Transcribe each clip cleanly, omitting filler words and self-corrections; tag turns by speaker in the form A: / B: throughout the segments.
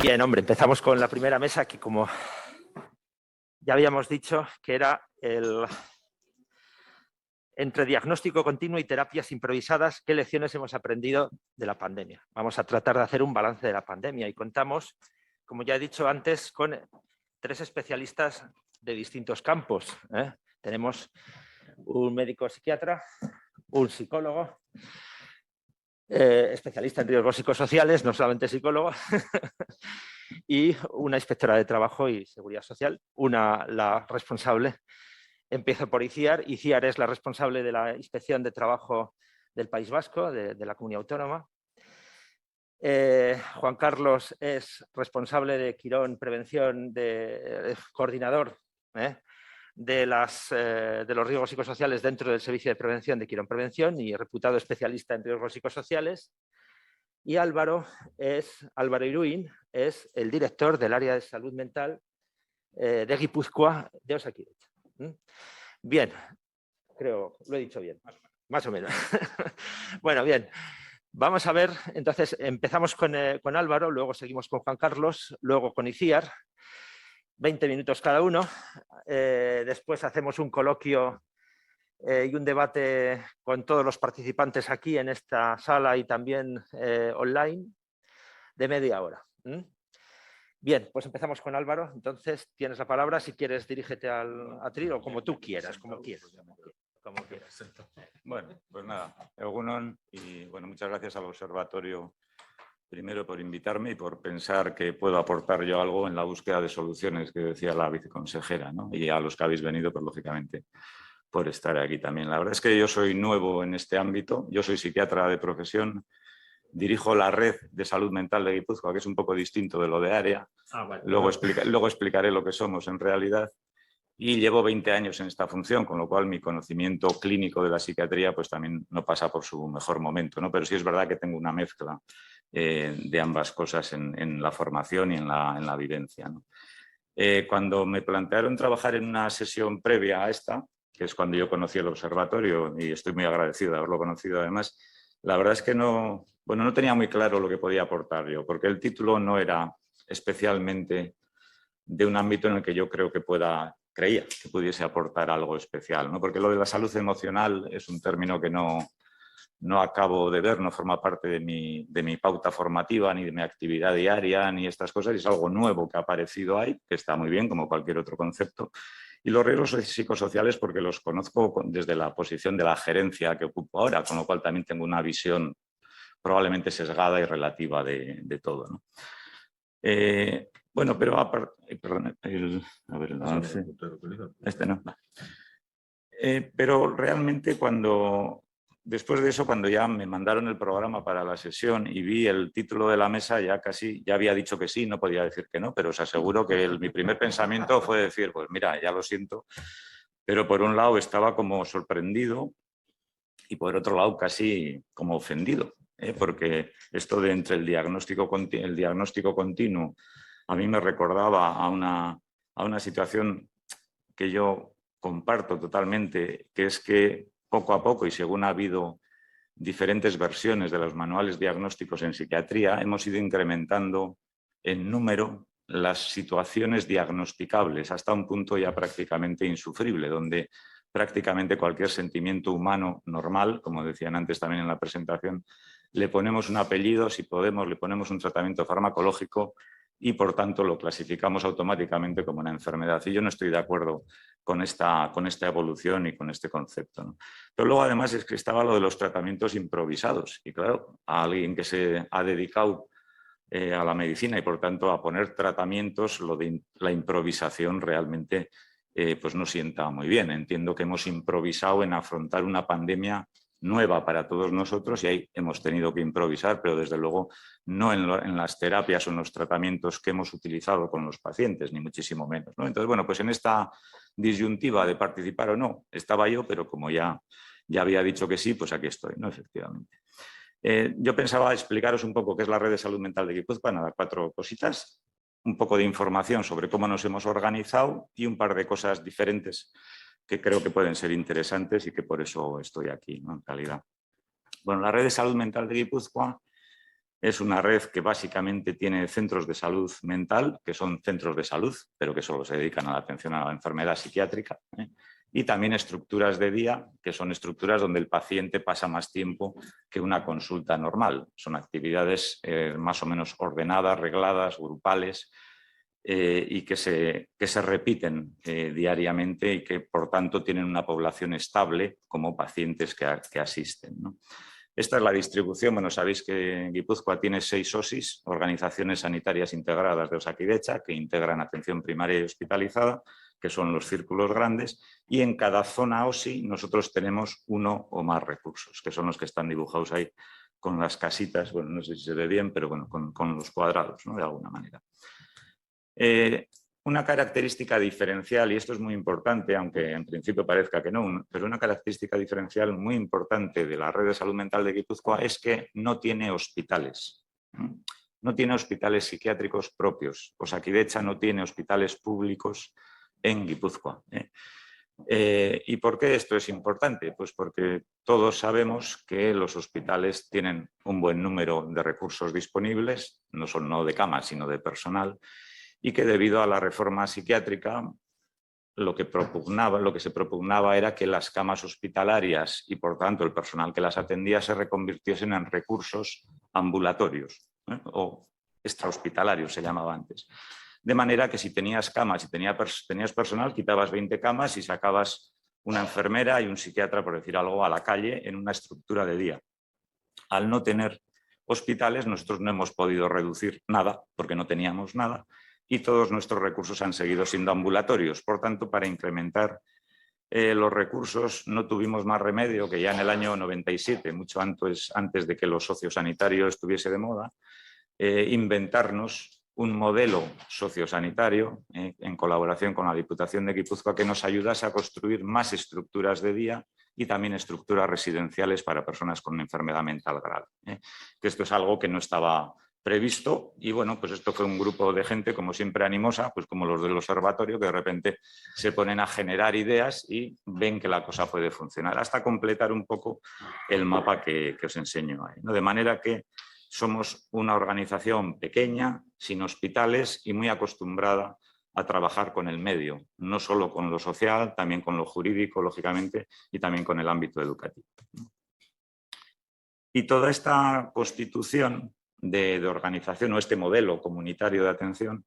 A: Bien, hombre, empezamos con la primera mesa que, como ya habíamos dicho, que era el entre diagnóstico continuo y terapias improvisadas, ¿qué lecciones hemos aprendido de la pandemia? Vamos a tratar de hacer un balance de la pandemia y contamos, como ya he dicho antes, con 3 especialistas de distintos campos. Tenemos un médico psiquiatra, un psicólogo, especialista en riesgos psicosociales, no solamente psicólogo, y una inspectora de trabajo y seguridad social, la responsable. Empiezo por ICIAR. ICIAR es la responsable de la inspección de trabajo del País Vasco, de la comunidad autónoma. Juan Carlos es responsable de Quirón Prevención, coordinador de los riesgos psicosociales dentro del servicio de prevención de Quirón Prevención y reputado especialista en riesgos psicosociales. Y Álvaro Iruín es el director del área de salud mental de Guipúzcoa de Osakidetza. Bien, creo, lo he dicho bien, más o menos. Bueno, bien, vamos a ver, entonces empezamos con Álvaro, luego seguimos con Juan Carlos, luego con ICIAR, 20 minutos cada uno, después hacemos un coloquio y un debate con todos los participantes aquí en esta sala y también online de media hora. Bien, pues empezamos con Álvaro. Entonces, tienes la palabra. Si quieres, dirígete a Tri o como tú quieras, como quieras.
B: Bueno, pues nada, Egunon, y bueno, muchas gracias al Observatorio primero por invitarme y por pensar que puedo aportar yo algo en la búsqueda de soluciones que decía la viceconsejera, ¿no? Y a los que habéis venido, pues lógicamente, por estar aquí también. La verdad es que yo soy nuevo en este ámbito, yo soy psiquiatra de profesión, dirijo la red de salud mental de Guipúzcoa, que es un poco distinto de lo de área. Vale. Luego explicaré lo que somos en realidad. Y llevo 20 años en esta función, con lo cual mi conocimiento clínico de la psiquiatría pues también no pasa por su mejor momento, ¿no? Pero sí es verdad que tengo una mezcla de ambas cosas en la formación y en la vivencia, ¿no? Cuando me plantearon trabajar en una sesión previa a esta, que es cuando yo conocí el observatorio, y estoy muy agradecido de haberlo conocido además, la verdad es que no tenía muy claro lo que podía aportar yo, porque el título no era especialmente de un ámbito en el que yo creía que pudiese aportar algo especial, ¿no? Porque lo de la salud emocional es un término que no acabo de ver, no forma parte de mi pauta formativa, ni de mi actividad diaria, ni estas cosas, y es algo nuevo que ha aparecido ahí, que está muy bien, como cualquier otro concepto. Y los riesgos psicosociales porque los conozco desde la posición de la gerencia que ocupo ahora, con lo cual también tengo una visión probablemente sesgada y relativa de todo, ¿no? Bueno, pero perdón, a ver el avance. Este no. Pero realmente después de eso, cuando ya me mandaron el programa para la sesión y vi el título de la mesa, ya había dicho que sí, no podía decir que no, pero os aseguro que mi primer pensamiento fue decir, pues mira, ya lo siento, pero por un lado estaba como sorprendido y por otro lado casi como ofendido, porque esto de entre el diagnóstico continuo a mí me recordaba a una situación que yo comparto totalmente, que es que poco a poco y según ha habido diferentes versiones de los manuales diagnósticos en psiquiatría, hemos ido incrementando en número las situaciones diagnosticables hasta un punto ya prácticamente insufrible, donde prácticamente cualquier sentimiento humano normal, como decían antes también en la presentación, le ponemos un apellido, si podemos, le ponemos un tratamiento farmacológico y por tanto lo clasificamos automáticamente como una enfermedad. Y yo no estoy de acuerdo con esta evolución y con este concepto, ¿no? Pero luego además es que estaba lo de los tratamientos improvisados y claro, a alguien que se ha dedicado a la medicina y por tanto a poner tratamientos, lo de la improvisación realmente pues no sienta muy bien. Entiendo que hemos improvisado en afrontar una pandemia nueva para todos nosotros y ahí hemos tenido que improvisar, pero desde luego no en las terapias o en los tratamientos que hemos utilizado con los pacientes, ni muchísimo menos, ¿no? Entonces, bueno, pues en esta disyuntiva de participar o no, estaba yo, pero como ya había dicho que sí, pues aquí estoy, ¿no? Efectivamente. Yo pensaba explicaros un poco qué es la red de salud mental de Guipúzcoa, nada, 4 cositas, un poco de información sobre cómo nos hemos organizado y un par de cosas diferentes que creo que pueden ser interesantes y que por eso estoy aquí, ¿no? En realidad. Bueno, la red de salud mental de Guipúzcoa Es una red que básicamente tiene centros de salud mental, que son centros de salud, pero que solo se dedican a la atención a la enfermedad psiquiátrica, y también estructuras de día, que son estructuras donde el paciente pasa más tiempo que una consulta normal. Son actividades más o menos ordenadas, regladas, grupales, y que se repiten diariamente y que, por tanto, tienen una población estable como pacientes que asisten, ¿no? Esta es la distribución. Bueno, sabéis que Guipúzcoa tiene 6 OSIs, Organizaciones Sanitarias Integradas de Osakidetza, que integran atención primaria y hospitalizada, que son los círculos grandes, y en cada zona OSI nosotros tenemos 1 o más recursos, que son los que están dibujados ahí con las casitas, bueno, no sé si se ve bien, pero bueno, con los cuadrados, ¿no? De alguna manera. Una característica diferencial, y esto es muy importante, aunque en principio parezca que no, pero una característica diferencial muy importante de la red de salud mental de Guipúzcoa es que no tiene hospitales. No tiene hospitales psiquiátricos propios. Osakidetza no tiene hospitales públicos en Guipúzcoa. ¿Y por qué esto es importante? Pues porque todos sabemos que los hospitales tienen un buen número de recursos disponibles, no de camas, sino de personal, y que debido a la reforma psiquiátrica lo que se propugnaba era que las camas hospitalarias y, por tanto, el personal que las atendía se reconvirtiesen en recursos ambulatorios, o extrahospitalarios se llamaba antes. De manera que si tenías camas y tenías personal, quitabas 20 camas y sacabas una enfermera y un psiquiatra, por decir algo, a la calle en una estructura de día. Al no tener hospitales, nosotros no hemos podido reducir nada, porque no teníamos nada, y todos nuestros recursos han seguido siendo ambulatorios. Por tanto, para incrementar los recursos no tuvimos más remedio que ya en el año 97, mucho antes de que los sociosanitarios estuviese de moda, inventarnos un modelo sociosanitario en colaboración con la Diputación de Guipúzcoa que nos ayudase a construir más estructuras de día y también estructuras residenciales para personas con enfermedad mental grave. Que esto es algo que no estaba previsto y bueno, pues esto fue un grupo de gente como siempre animosa, pues como los del observatorio, que de repente se ponen a generar ideas y ven que la cosa puede funcionar, hasta completar un poco el mapa que os enseño ahí, ¿no? De manera que somos una organización pequeña, sin hospitales y muy acostumbrada a trabajar con el medio, no solo con lo social, también con lo jurídico, lógicamente, y también con el ámbito educativo. Y toda esta constitución de organización o este modelo comunitario de atención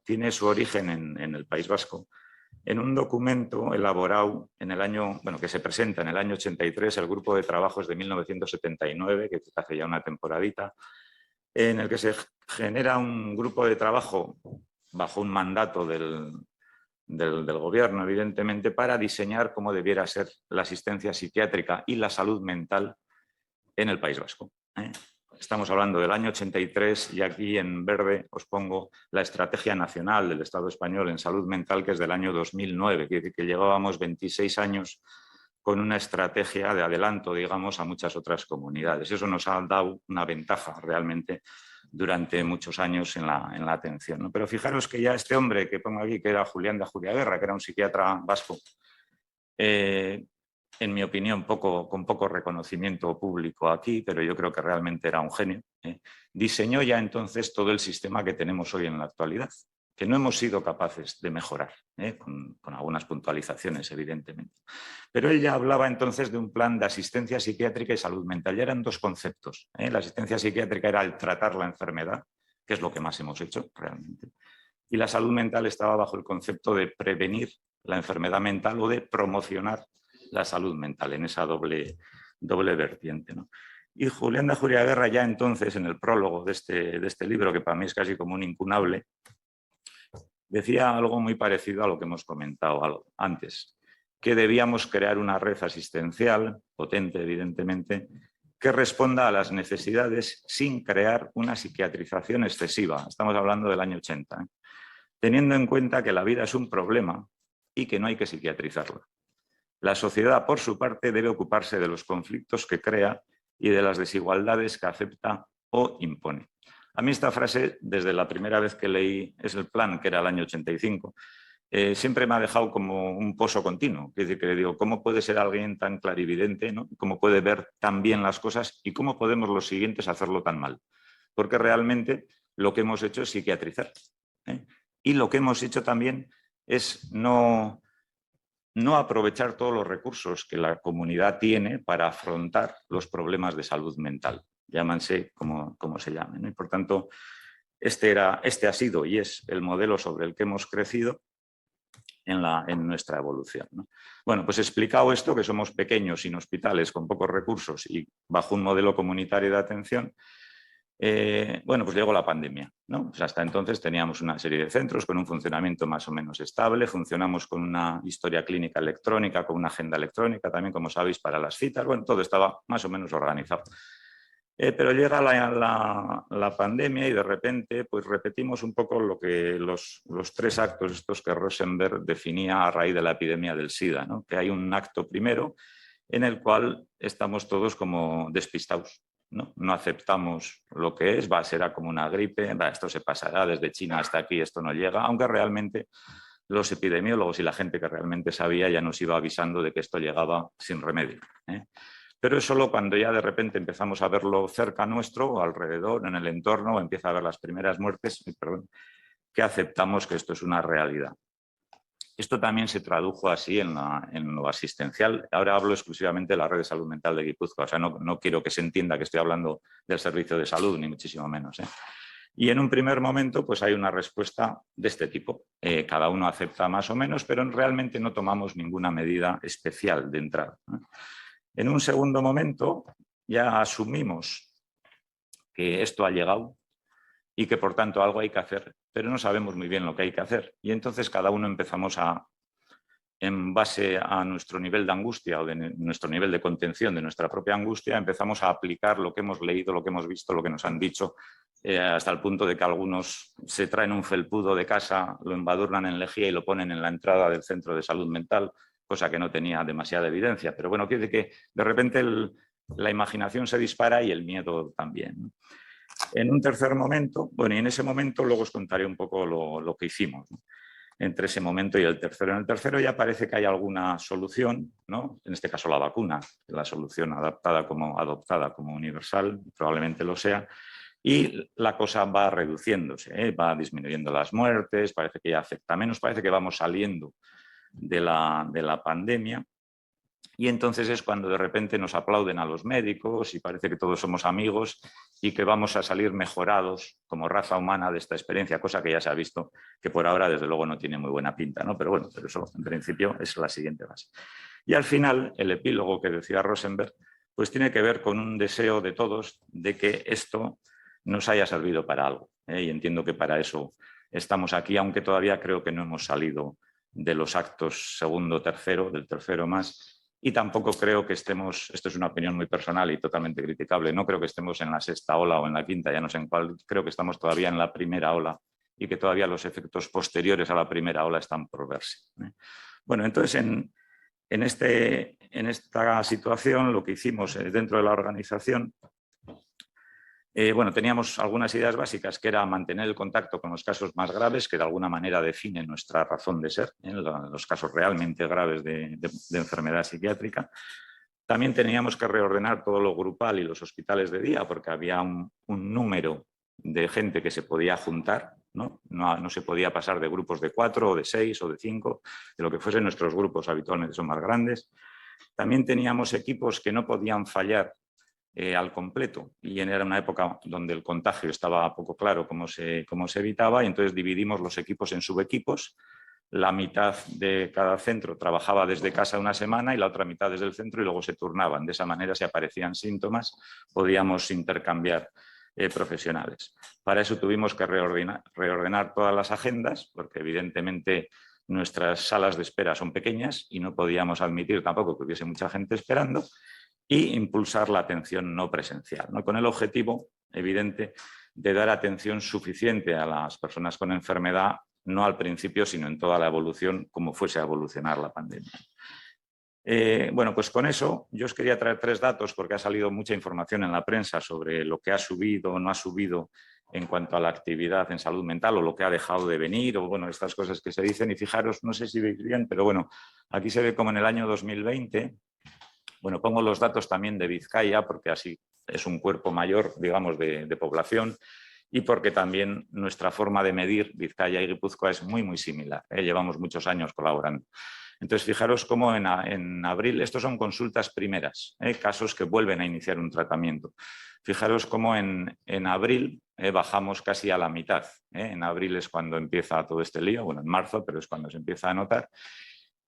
B: tiene su origen en el País Vasco, en un documento elaborado en el año, que se presenta en el año 83, el grupo de trabajos de 1979, que hace ya una temporadita, en el que se genera un grupo de trabajo bajo un mandato del gobierno, evidentemente, para diseñar cómo debiera ser la asistencia psiquiátrica y la salud mental en el País Vasco. Estamos hablando del año 83 y aquí en verde os pongo la Estrategia Nacional del Estado Español en Salud Mental, que es del año 2009, quiere decir que llevábamos 26 años con una estrategia de adelanto, digamos, a muchas otras comunidades. Eso nos ha dado una ventaja realmente durante muchos años en la atención, ¿no? Pero fijaros que ya este hombre que pongo aquí, que era Julián de Ajuriaguerra, que era un psiquiatra vasco, en mi opinión, con poco reconocimiento público aquí, pero yo creo que realmente era un genio, diseñó ya entonces todo el sistema que tenemos hoy en la actualidad, que no hemos sido capaces de mejorar, con algunas puntualizaciones, evidentemente. Pero él ya hablaba entonces de un plan de asistencia psiquiátrica y salud mental. Ya eran dos conceptos. La asistencia psiquiátrica era el tratar la enfermedad, que es lo que más hemos hecho realmente. Y la salud mental estaba bajo el concepto de prevenir la enfermedad mental o de promocionar la salud mental, en esa doble vertiente, ¿no? Y Julián de Ajuriaguerra ya entonces, en el prólogo de este libro, que para mí es casi como un incunable, decía algo muy parecido a lo que hemos comentado antes, que debíamos crear una red asistencial, potente evidentemente, que responda a las necesidades sin crear una psiquiatrización excesiva. Estamos hablando del año 80, teniendo en cuenta que la vida es un problema y que no hay que psiquiatrizarla. La sociedad, por su parte, debe ocuparse de los conflictos que crea y de las desigualdades que acepta o impone. A mí esta frase, desde la primera vez que leí Es el plan, que era el año 85, siempre me ha dejado como un pozo continuo. Es decir, que le digo, ¿cómo puede ser alguien tan clarividente, ¿no? ¿Cómo puede ver tan bien las cosas y cómo podemos los siguientes hacerlo tan mal? porque realmente lo que hemos hecho es psiquiatrizar. Y lo que hemos hecho también es no aprovechar todos los recursos que la comunidad tiene para afrontar los problemas de salud mental, llámanse como se llamen, ¿no? Y por tanto, este ha sido y es el modelo sobre el que hemos crecido en nuestra evolución, ¿no? Bueno, pues explicado esto, que somos pequeños, sin hospitales, con pocos recursos y bajo un modelo comunitario de atención, bueno, pues llegó la pandemia, ¿no? Pues hasta entonces teníamos una serie de centros con un funcionamiento más o menos estable, funcionamos con una historia clínica electrónica, con una agenda electrónica también, como sabéis, para las citas, bueno, todo estaba más o menos organizado. Pero llega la pandemia y de repente pues repetimos un poco lo que los 3 actos estos que Rosenberg definía a raíz de la epidemia del SIDA, ¿no? Que hay un acto primero en el cual estamos todos como despistados. No aceptamos lo que es, será como una gripe, esto se pasará desde China hasta aquí, esto no llega, aunque realmente los epidemiólogos y la gente que realmente sabía ya nos iba avisando de que esto llegaba sin remedio, ¿eh? Pero es solo cuando ya de repente empezamos a verlo cerca nuestro, o alrededor, en el entorno, o empieza a haber las primeras muertes, que aceptamos que esto es una realidad. Esto también se tradujo así en lo asistencial. Ahora hablo exclusivamente de la red de salud mental de Guipúzcoa. O sea, no quiero que se entienda que estoy hablando del servicio de salud, ni muchísimo menos, ¿eh? Y en un primer momento pues hay una respuesta de este tipo. Cada uno acepta más o menos, pero realmente no tomamos ninguna medida especial de entrada, ¿eh? En un segundo momento ya asumimos que esto ha llegado y que por tanto algo hay que hacer, pero no sabemos muy bien lo que hay que hacer. Y entonces cada uno empezamos en base a nuestro nivel de angustia o de nuestro nivel de contención de nuestra propia angustia, empezamos a aplicar lo que hemos leído, lo que hemos visto, lo que nos han dicho, hasta el punto de que algunos se traen un felpudo de casa, lo embadurnan en lejía y lo ponen en la entrada del centro de salud mental, cosa que no tenía demasiada evidencia. Pero bueno, quiere decir que de repente la imaginación se dispara y el miedo también, ¿no? En un tercer momento, bueno, y en ese momento luego os contaré un poco lo que hicimos, ¿no? Entre ese momento y el tercero. En el tercero ya parece que hay alguna solución, ¿no? En este caso la vacuna, la solución adoptada como universal, probablemente lo sea, y la cosa va reduciéndose, ¿eh? Va disminuyendo las muertes, parece que ya afecta menos, parece que vamos saliendo de la pandemia. Y entonces es cuando de repente nos aplauden a los médicos y parece que todos somos amigos y que vamos a salir mejorados como raza humana de esta experiencia, cosa que ya se ha visto que por ahora desde luego no tiene muy buena pinta, ¿no? Pero bueno, pero eso en principio es la siguiente base. Y al final, el epílogo que decía Rosenberg, pues tiene que ver con un deseo de todos de que esto nos haya servido para algo, ¿eh? Y entiendo que para eso estamos aquí, aunque todavía creo que no hemos salido de los actos segundo, tercero, del tercero más. Y tampoco creo que estemos, esto es una opinión muy personal y totalmente criticable, no creo que estemos en la 6ª ola o en la 5ª, ya no sé en cuál, creo que estamos todavía en la primera ola y que todavía los efectos posteriores a la primera ola están por verse, ¿eh? Bueno, entonces en esta situación lo que hicimos dentro de la organización, bueno, teníamos algunas ideas básicas, que era mantener el contacto con los casos más graves, que de alguna manera definen nuestra razón de ser, en los casos realmente graves de enfermedad psiquiátrica. También teníamos que reordenar todo lo grupal y los hospitales de día, porque había un número de gente que se podía juntar, ¿no? No se podía pasar de grupos de 4 o de 6 o de 5, de lo que fuesen nuestros grupos, habitualmente son más grandes. También teníamos equipos que no podían fallar al completo, y era una época donde el contagio estaba poco claro cómo se evitaba, y entonces dividimos los equipos en subequipos. La mitad de cada centro trabajaba desde casa una semana y la otra mitad desde el centro, y luego se turnaban. De esa manera, si aparecían síntomas, podíamos intercambiar profesionales. Para eso tuvimos que reordenar todas las agendas, porque evidentemente nuestras salas de espera son pequeñas y no podíamos admitir tampoco que hubiese mucha gente esperando, y impulsar la atención no presencial, ¿no? Con el objetivo evidente de dar atención suficiente a las personas con enfermedad, no al principio, sino en toda la evolución, como fuese a evolucionar la pandemia. Bueno, pues con eso yo os quería traer 3 datos, porque ha salido mucha información en la prensa sobre lo que ha subido o no ha subido en cuanto a la actividad en salud mental, o lo que ha dejado de venir, o bueno, estas cosas que se dicen. Y fijaros, no sé si veis bien, pero bueno, aquí se ve como en el año 2020, bueno, pongo los datos también de Vizcaya, porque así es un cuerpo mayor, digamos, de población, y porque también nuestra forma de medir Vizcaya y Guipúzcoa es muy, muy similar. Llevamos muchos años colaborando. Entonces, fijaros cómo en abril, estos son consultas primeras, casos que vuelven a iniciar un tratamiento. Fijaros cómo en abril bajamos casi a la mitad. En abril es cuando empieza todo este lío, bueno, en marzo, pero es cuando se empieza a notar.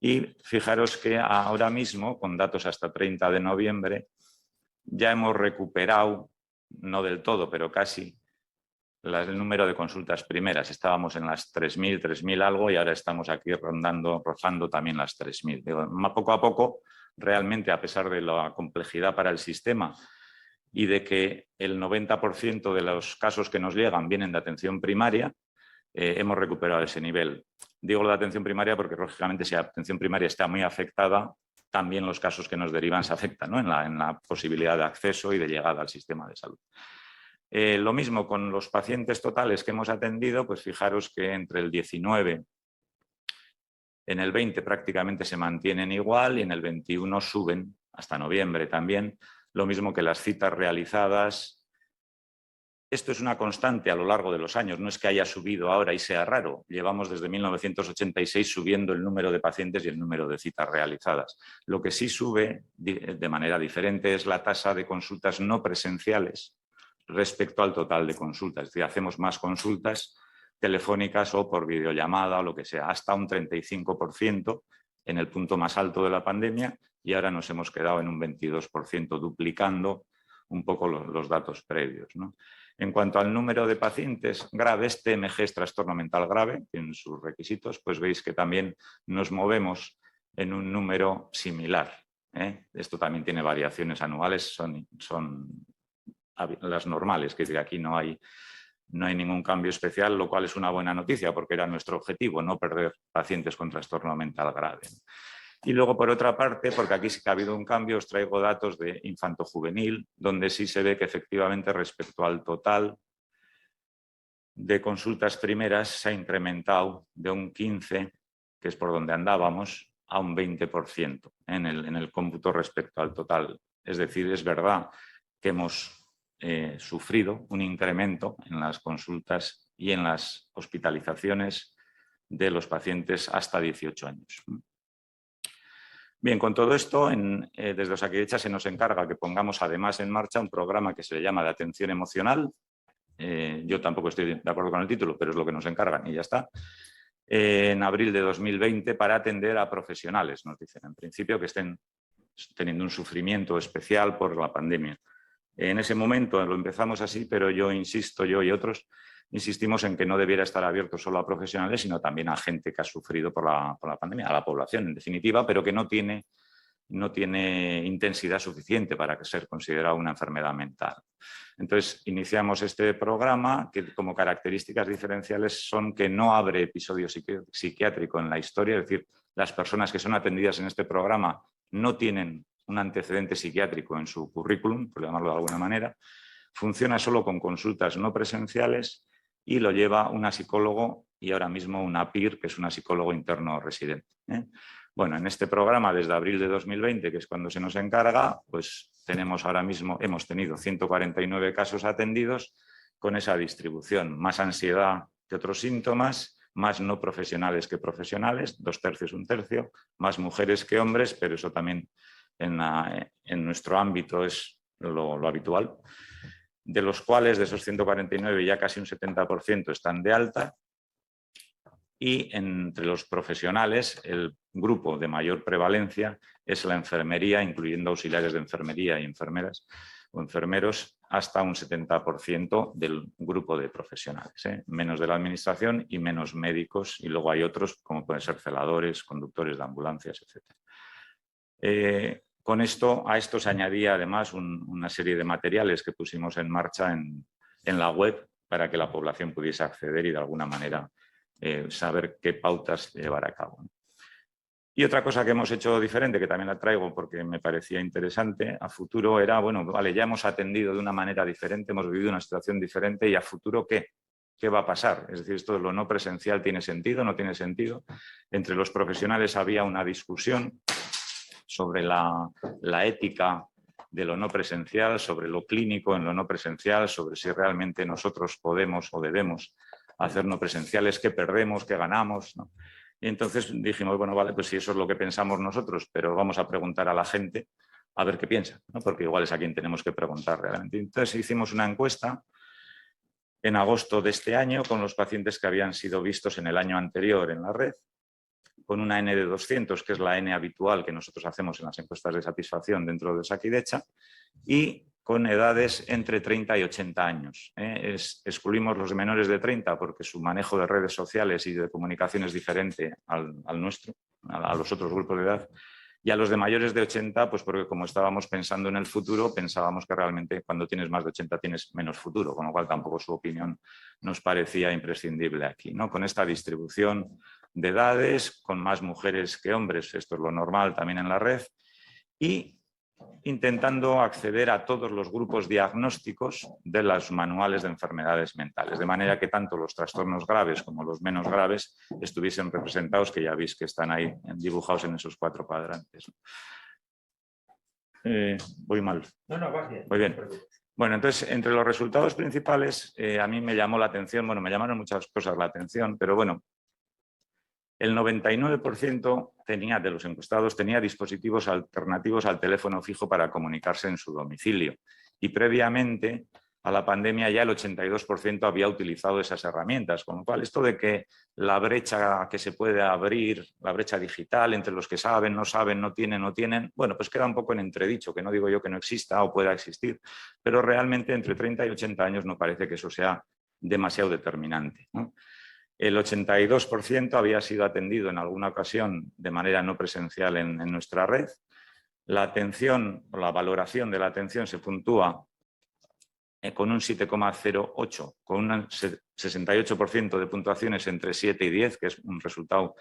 B: Y fijaros que ahora mismo, con datos hasta 30 de noviembre, ya hemos recuperado, no del todo, pero casi, el número de consultas primeras. Estábamos en las 3.000, 3.000 algo y ahora estamos aquí rozando también las 3.000. Poco a poco, realmente, a pesar de la complejidad para el sistema y de que el 90% de los casos que nos llegan vienen de atención primaria, hemos recuperado ese nivel. Digo lo de atención primaria porque, lógicamente, si la atención primaria está muy afectada, también los casos que nos derivan se afectan, ¿no? en la posibilidad de acceso y de llegada al sistema de salud. Lo mismo con los pacientes totales que hemos atendido, pues fijaros que entre el 19, en el 20 prácticamente se mantienen igual y en el 21 suben hasta noviembre también, lo mismo que las citas realizadas. Esto es una constante a lo largo de los años, no es que haya subido ahora y sea raro. Llevamos desde 1986 subiendo el número de pacientes y el número de citas realizadas. Lo que sí sube de manera diferente es la tasa de consultas no presenciales respecto al total de consultas. Es decir, hacemos más consultas telefónicas o por videollamada o lo que sea, hasta un 35% en el punto más alto de la pandemia y ahora nos hemos quedado en un 22%, duplicando un poco los datos previos, ¿no? En cuanto al número de pacientes graves, TMG es trastorno mental grave, en sus requisitos, pues veis que también nos movemos en un número similar. Esto también tiene variaciones anuales, son las normales, que aquí no hay ningún cambio especial, lo cual es una buena noticia porque era nuestro objetivo, no perder pacientes con trastorno mental grave. Y luego, por otra parte, porque aquí sí que ha habido un cambio, os traigo datos de infanto-juvenil, donde sí se ve que efectivamente respecto al total de consultas primeras se ha incrementado de un 15%, que es por donde andábamos, a un 20% en el cómputo respecto al total. Es decir, es verdad que hemos sufrido un incremento en las consultas y en las hospitalizaciones de los pacientes hasta 18 años. Bien, con todo esto, desde Osakidetza se nos encarga que pongamos además en marcha un programa que se le llama de atención emocional. Yo tampoco estoy de acuerdo con el título, pero es lo que nos encargan y ya está. En abril de 2020 para atender a profesionales, nos dicen en principio que estén teniendo un sufrimiento especial por la pandemia. En ese momento lo empezamos así, pero yo insisto, yo y otros, insistimos en que no debiera estar abierto solo a profesionales, sino también a gente que ha sufrido por la pandemia, a la población en definitiva, pero que no tiene intensidad suficiente para ser considerado una enfermedad mental. Entonces, iniciamos este programa que como características diferenciales son que no abre episodio psiquiátrico en la historia, es decir, las personas que son atendidas en este programa no tienen un antecedente psiquiátrico en su currículum, por llamarlo de alguna manera, funciona solo con consultas no presenciales y lo lleva una psicólogo y ahora mismo una PIR, que es una psicólogo interno residente. Bueno, en este programa desde abril de 2020, que es cuando se nos encarga, pues hemos tenido 149 casos atendidos con esa distribución, más ansiedad que otros síntomas, más no profesionales que profesionales, 2/3, 1/3, más mujeres que hombres, pero eso también en nuestro ámbito es lo habitual, de los cuales de esos 149 ya casi un 70% están de alta y entre los profesionales el grupo de mayor prevalencia es la enfermería, incluyendo auxiliares de enfermería y enfermeras o enfermeros, hasta un 70% del grupo de profesionales, menos de la administración y menos médicos, y luego hay otros como pueden ser celadores, conductores de ambulancias, etc. A esto se añadía además una serie de materiales que pusimos en marcha en la web para que la población pudiese acceder y de alguna manera saber qué pautas llevar a cabo. Y otra cosa que hemos hecho diferente, que también la traigo porque me parecía interesante, a futuro era, bueno, vale, ya hemos atendido de una manera diferente, hemos vivido una situación diferente y a futuro ¿qué? ¿Qué va a pasar? Es decir, esto de lo no presencial tiene sentido, no tiene sentido. Entre los profesionales había una discusión sobre la ética de lo no presencial, sobre lo clínico en lo no presencial, sobre si realmente nosotros podemos o debemos hacer no presenciales, qué perdemos, qué ganamos, ¿no? Y entonces dijimos, bueno, vale, pues si eso es lo que pensamos nosotros, pero vamos a preguntar a la gente a ver qué piensa, ¿no? Porque igual es a quien tenemos que preguntar realmente. Entonces hicimos una encuesta en agosto de este año con los pacientes que habían sido vistos en el año anterior en la red, con una N de 200, que es la N habitual que nosotros hacemos en las encuestas de satisfacción dentro de Osakidetza, y con edades entre 30 y 80 años. Excluimos los de menores de 30 porque su manejo de redes sociales y de comunicación es diferente al nuestro, a los otros grupos de edad. Y a los de mayores de 80, pues porque como estábamos pensando en el futuro, pensábamos que realmente cuando tienes más de 80 tienes menos futuro, con lo cual tampoco su opinión nos parecía imprescindible aquí, ¿no? Con esta distribución de edades, con más mujeres que hombres, esto es lo normal también en la red, y intentando acceder a todos los grupos diagnósticos de los manuales de enfermedades mentales, de manera que tanto los trastornos graves como los menos graves estuviesen representados, que ya veis que están ahí dibujados en esos 4 cuadrantes. Voy mal.
A: No, vas bien.
B: Muy bien. Bueno, entonces, entre los resultados principales, a mí me llamó la atención, bueno, me llamaron muchas cosas la atención, pero bueno, el 99% de los encuestados tenía dispositivos alternativos al teléfono fijo para comunicarse en su domicilio. Y previamente a la pandemia ya el 82% había utilizado esas herramientas. Con lo cual, esto de que la brecha que se puede abrir, la brecha digital entre los que saben, no tienen, bueno, pues queda un poco en entredicho, que no digo yo que no exista o pueda existir, pero realmente entre 30 y 80 años no parece que eso sea demasiado determinante, ¿no? El 82% había sido atendido en alguna ocasión de manera no presencial en nuestra red. La atención o la valoración de la atención se puntúa con un 7,08, con un 68% de puntuaciones entre 7 y 10, que es un resultado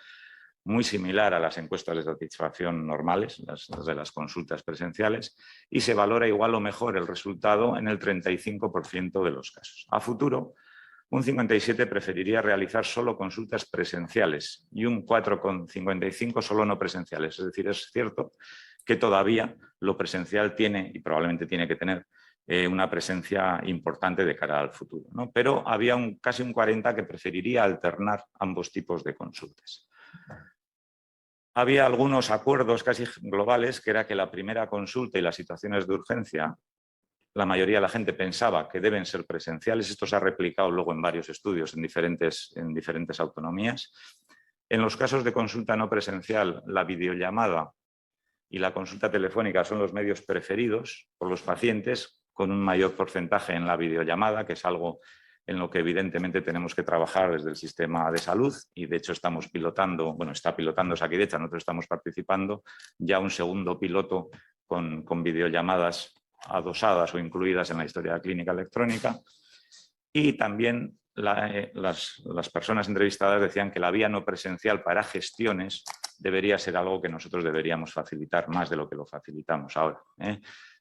B: muy similar a las encuestas de satisfacción normales, las de las consultas presenciales, y se valora igual o mejor el resultado en el 35% de los casos. A futuro, un 57% preferiría realizar solo consultas presenciales y un 4,55% solo no presenciales. Es decir, es cierto que todavía lo presencial tiene, y probablemente tiene que tener, una presencia importante de cara al futuro, ¿no? Pero había casi un 40% que preferiría alternar ambos tipos de consultas. Había algunos acuerdos casi globales, que era que la primera consulta y las situaciones de urgencia, la mayoría de la gente pensaba que deben ser presenciales. Esto se ha replicado luego en varios estudios en diferentes autonomías. En los casos de consulta no presencial, la videollamada y la consulta telefónica son los medios preferidos por los pacientes, con un mayor porcentaje en la videollamada, que es algo en lo que evidentemente tenemos que trabajar desde el sistema de salud, y de hecho estamos pilotando, bueno, está pilotando Osakidetza, nosotros estamos participando, ya un segundo piloto con videollamadas adosadas o incluidas en la historia clínica electrónica. Y también las personas entrevistadas decían que la vía no presencial para gestiones debería ser algo que nosotros deberíamos facilitar más de lo que lo facilitamos ahora,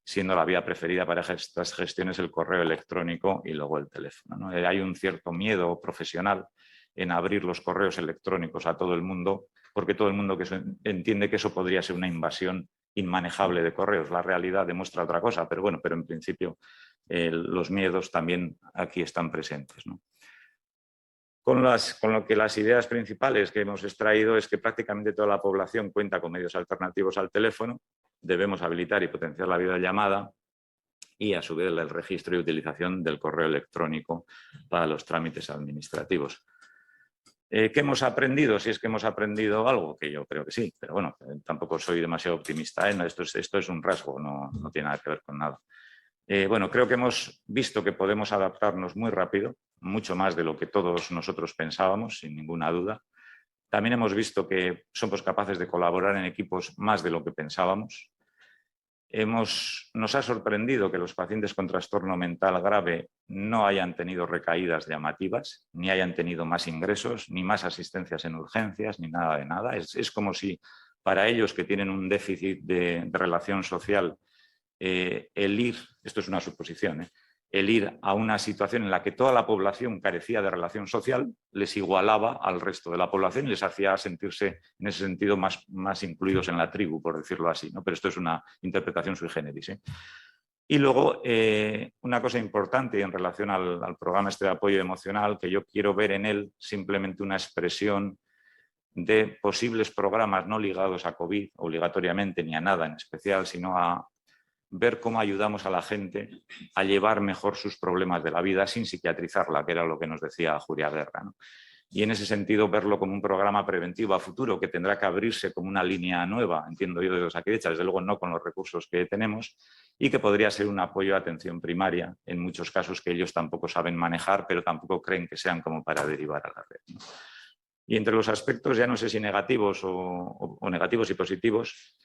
B: siendo la vía preferida para estas gestiones el correo electrónico y luego el teléfono, ¿no? Hay un cierto miedo profesional en abrir los correos electrónicos a todo el mundo, porque todo el mundo entiende que eso podría ser una invasión inmanejable de correos. La realidad demuestra otra cosa, pero bueno, pero en principio los miedos también aquí están presentes, ¿no? Con lo que las ideas principales que hemos extraído es que prácticamente toda la población cuenta con medios alternativos al teléfono, debemos habilitar y potenciar la videollamada y a su vez el registro y utilización del correo electrónico para los trámites administrativos. ¿Qué hemos aprendido? Si es que hemos aprendido algo, que yo creo que sí, pero bueno, tampoco soy demasiado optimista. Esto es un rasgo, no tiene nada que ver con nada. Bueno, creo que hemos visto que podemos adaptarnos muy rápido, mucho más de lo que todos nosotros pensábamos, sin ninguna duda. También hemos visto que somos capaces de colaborar en equipos más de lo que pensábamos. Nos ha sorprendido que los pacientes con trastorno mental grave no hayan tenido recaídas llamativas, ni hayan tenido más ingresos, ni más asistencias en urgencias, ni nada de nada. Es como si para ellos que tienen un déficit de relación social, esto es una suposición, el ir a una situación en la que toda la población carecía de relación social, les igualaba al resto de la población y les hacía sentirse, en ese sentido, más incluidos en la tribu, por decirlo así, ¿no? Pero esto es una interpretación sui generis, ¿eh? Y luego, una cosa importante en relación al programa este de apoyo emocional, que yo quiero ver en él simplemente una expresión de posibles programas no ligados a COVID obligatoriamente ni a nada en especial, sino a ver cómo ayudamos a la gente a llevar mejor sus problemas de la vida sin psiquiatrizarla, que era lo que nos decía Julia Guerra, ¿no? Y en ese sentido verlo como un programa preventivo a futuro que tendrá que abrirse como una línea nueva, entiendo yo, de Osakidetza, desde luego no con los recursos que tenemos, y que podría ser un apoyo a atención primaria en muchos casos que ellos tampoco saben manejar, pero tampoco creen que sean como para derivar a la red, ¿no? Y entre los aspectos, ya no sé si negativos o negativos y positivos,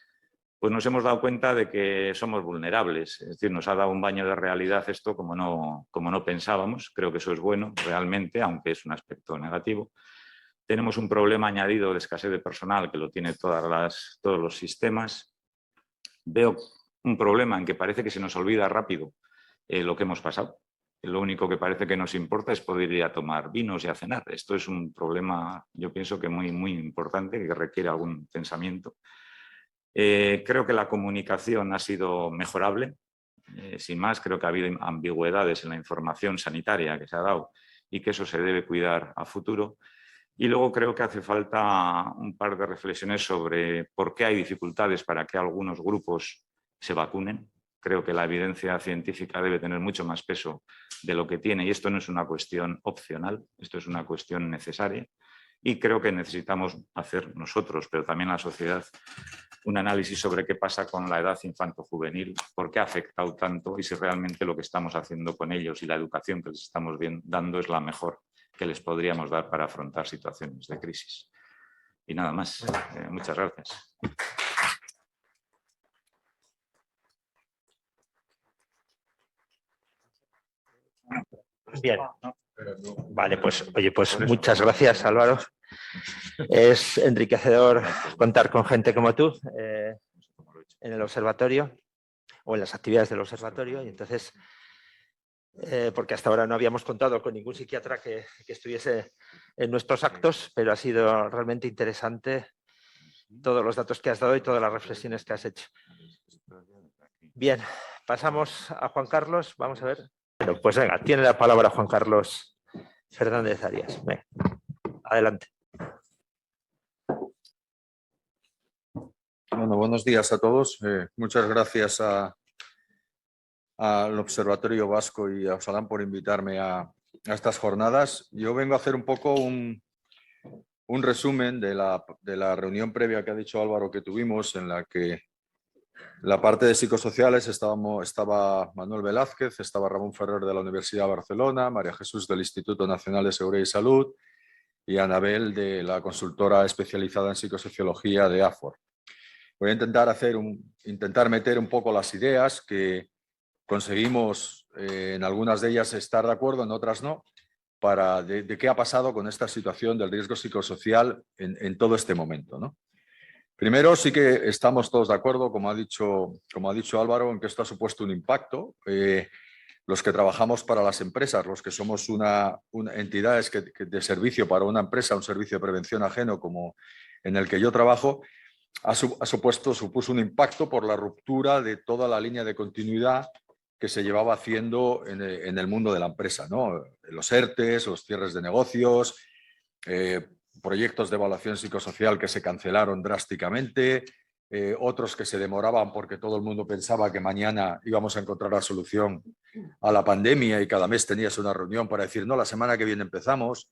B: pues nos hemos dado cuenta de que somos vulnerables. Es decir, nos ha dado un baño de realidad esto como no pensábamos. Creo que eso es bueno realmente, aunque es un aspecto negativo. Tenemos un problema añadido de escasez de personal que lo tiene todos los sistemas. Veo un problema en que parece que se nos olvida rápido lo que hemos pasado. Lo único que parece que nos importa es poder ir a tomar vinos y a cenar. Esto es un problema, yo pienso que muy, muy importante, que requiere algún pensamiento. Creo que la comunicación ha sido mejorable. Sin más, creo que ha habido ambigüedades en la información sanitaria que se ha dado y que eso se debe cuidar a futuro. Y luego creo que hace falta un par de reflexiones sobre por qué hay dificultades para que algunos grupos se vacunen. Creo que la evidencia científica debe tener mucho más peso de lo que tiene y esto no es una cuestión opcional, esto es una cuestión necesaria. Y creo que necesitamos hacer nosotros, pero también la sociedad, un análisis sobre qué pasa con la edad infanto-juvenil, por qué ha afectado tanto y si realmente lo que estamos haciendo con ellos y la educación que les estamos dando es la mejor que les podríamos dar para afrontar situaciones de crisis. Y nada más. Muchas gracias.
A: Bien. Vale, pues oye, pues muchas gracias, Álvaro. Es enriquecedor contar con gente como tú en el observatorio o en las actividades del observatorio y entonces, porque hasta ahora no habíamos contado con ningún psiquiatra que estuviese en nuestros actos, pero ha sido realmente interesante todos los datos que has dado y todas las reflexiones que has hecho. Bien, pasamos a Juan Carlos, vamos a ver. Bueno, pues venga, tiene la palabra Juan Carlos Fernández Arias. Venga, adelante.
C: Bueno, buenos días a todos. Muchas gracias al Observatorio Vasco y a Osalan por invitarme a estas jornadas. Yo vengo a hacer un poco un resumen de la reunión previa que ha dicho Álvaro que tuvimos, en la que la parte de psicosociales estaba Manuel Velázquez, estaba Ramón Ferrer de la Universidad de Barcelona, María Jesús del Instituto Nacional de Seguridad y Salud y Anabel de la consultora especializada en psicosociología de AFOR. Voy a intentar meter un poco las ideas que conseguimos en algunas de ellas estar de acuerdo, en otras no, de qué ha pasado con esta situación del riesgo psicosocial en todo este momento, ¿no? Primero, sí que estamos todos de acuerdo, como ha dicho Álvaro, en que esto ha supuesto un impacto. Los que trabajamos para las empresas, los que somos una entidad de servicio para una empresa, un servicio de prevención ajeno como en el que yo trabajo, supuso un impacto por la ruptura de toda la línea de continuidad que se llevaba haciendo en el mundo de la empresa, ¿no? Los ERTEs, los cierres de negocios, proyectos de evaluación psicosocial que se cancelaron drásticamente, otros que se demoraban porque todo el mundo pensaba que mañana íbamos a encontrar la solución a la pandemia y cada mes tenías una reunión para decir, no, la semana que viene empezamos.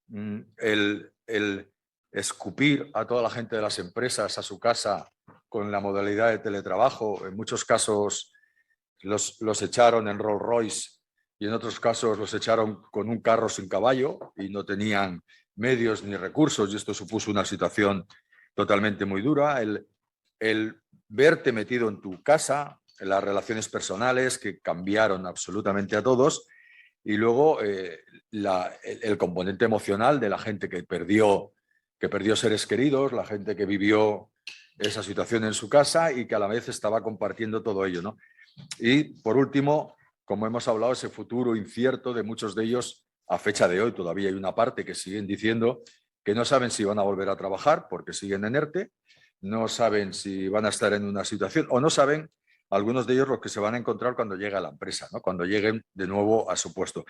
C: El escupir a toda la gente de las empresas a su casa con la modalidad de teletrabajo, en muchos casos los echaron en Rolls Royce y en otros casos los echaron con un carro sin caballo y no tenían medios ni recursos y esto supuso una situación totalmente muy dura. El verte metido en tu casa, en las relaciones personales que cambiaron absolutamente a todos y luego el componente emocional de la gente que perdió seres queridos, la gente que vivió esa situación en su casa y que a la vez estaba compartiendo todo ello, ¿no? Y por último, como hemos hablado, ese futuro incierto de muchos de ellos a fecha de hoy. Todavía hay una parte que siguen diciendo que no saben si van a volver a trabajar porque siguen en ERTE, no saben si van a estar en una situación o no saben algunos de ellos lo que se van a encontrar cuando llegue a la empresa, ¿no? Cuando lleguen de nuevo a su puesto.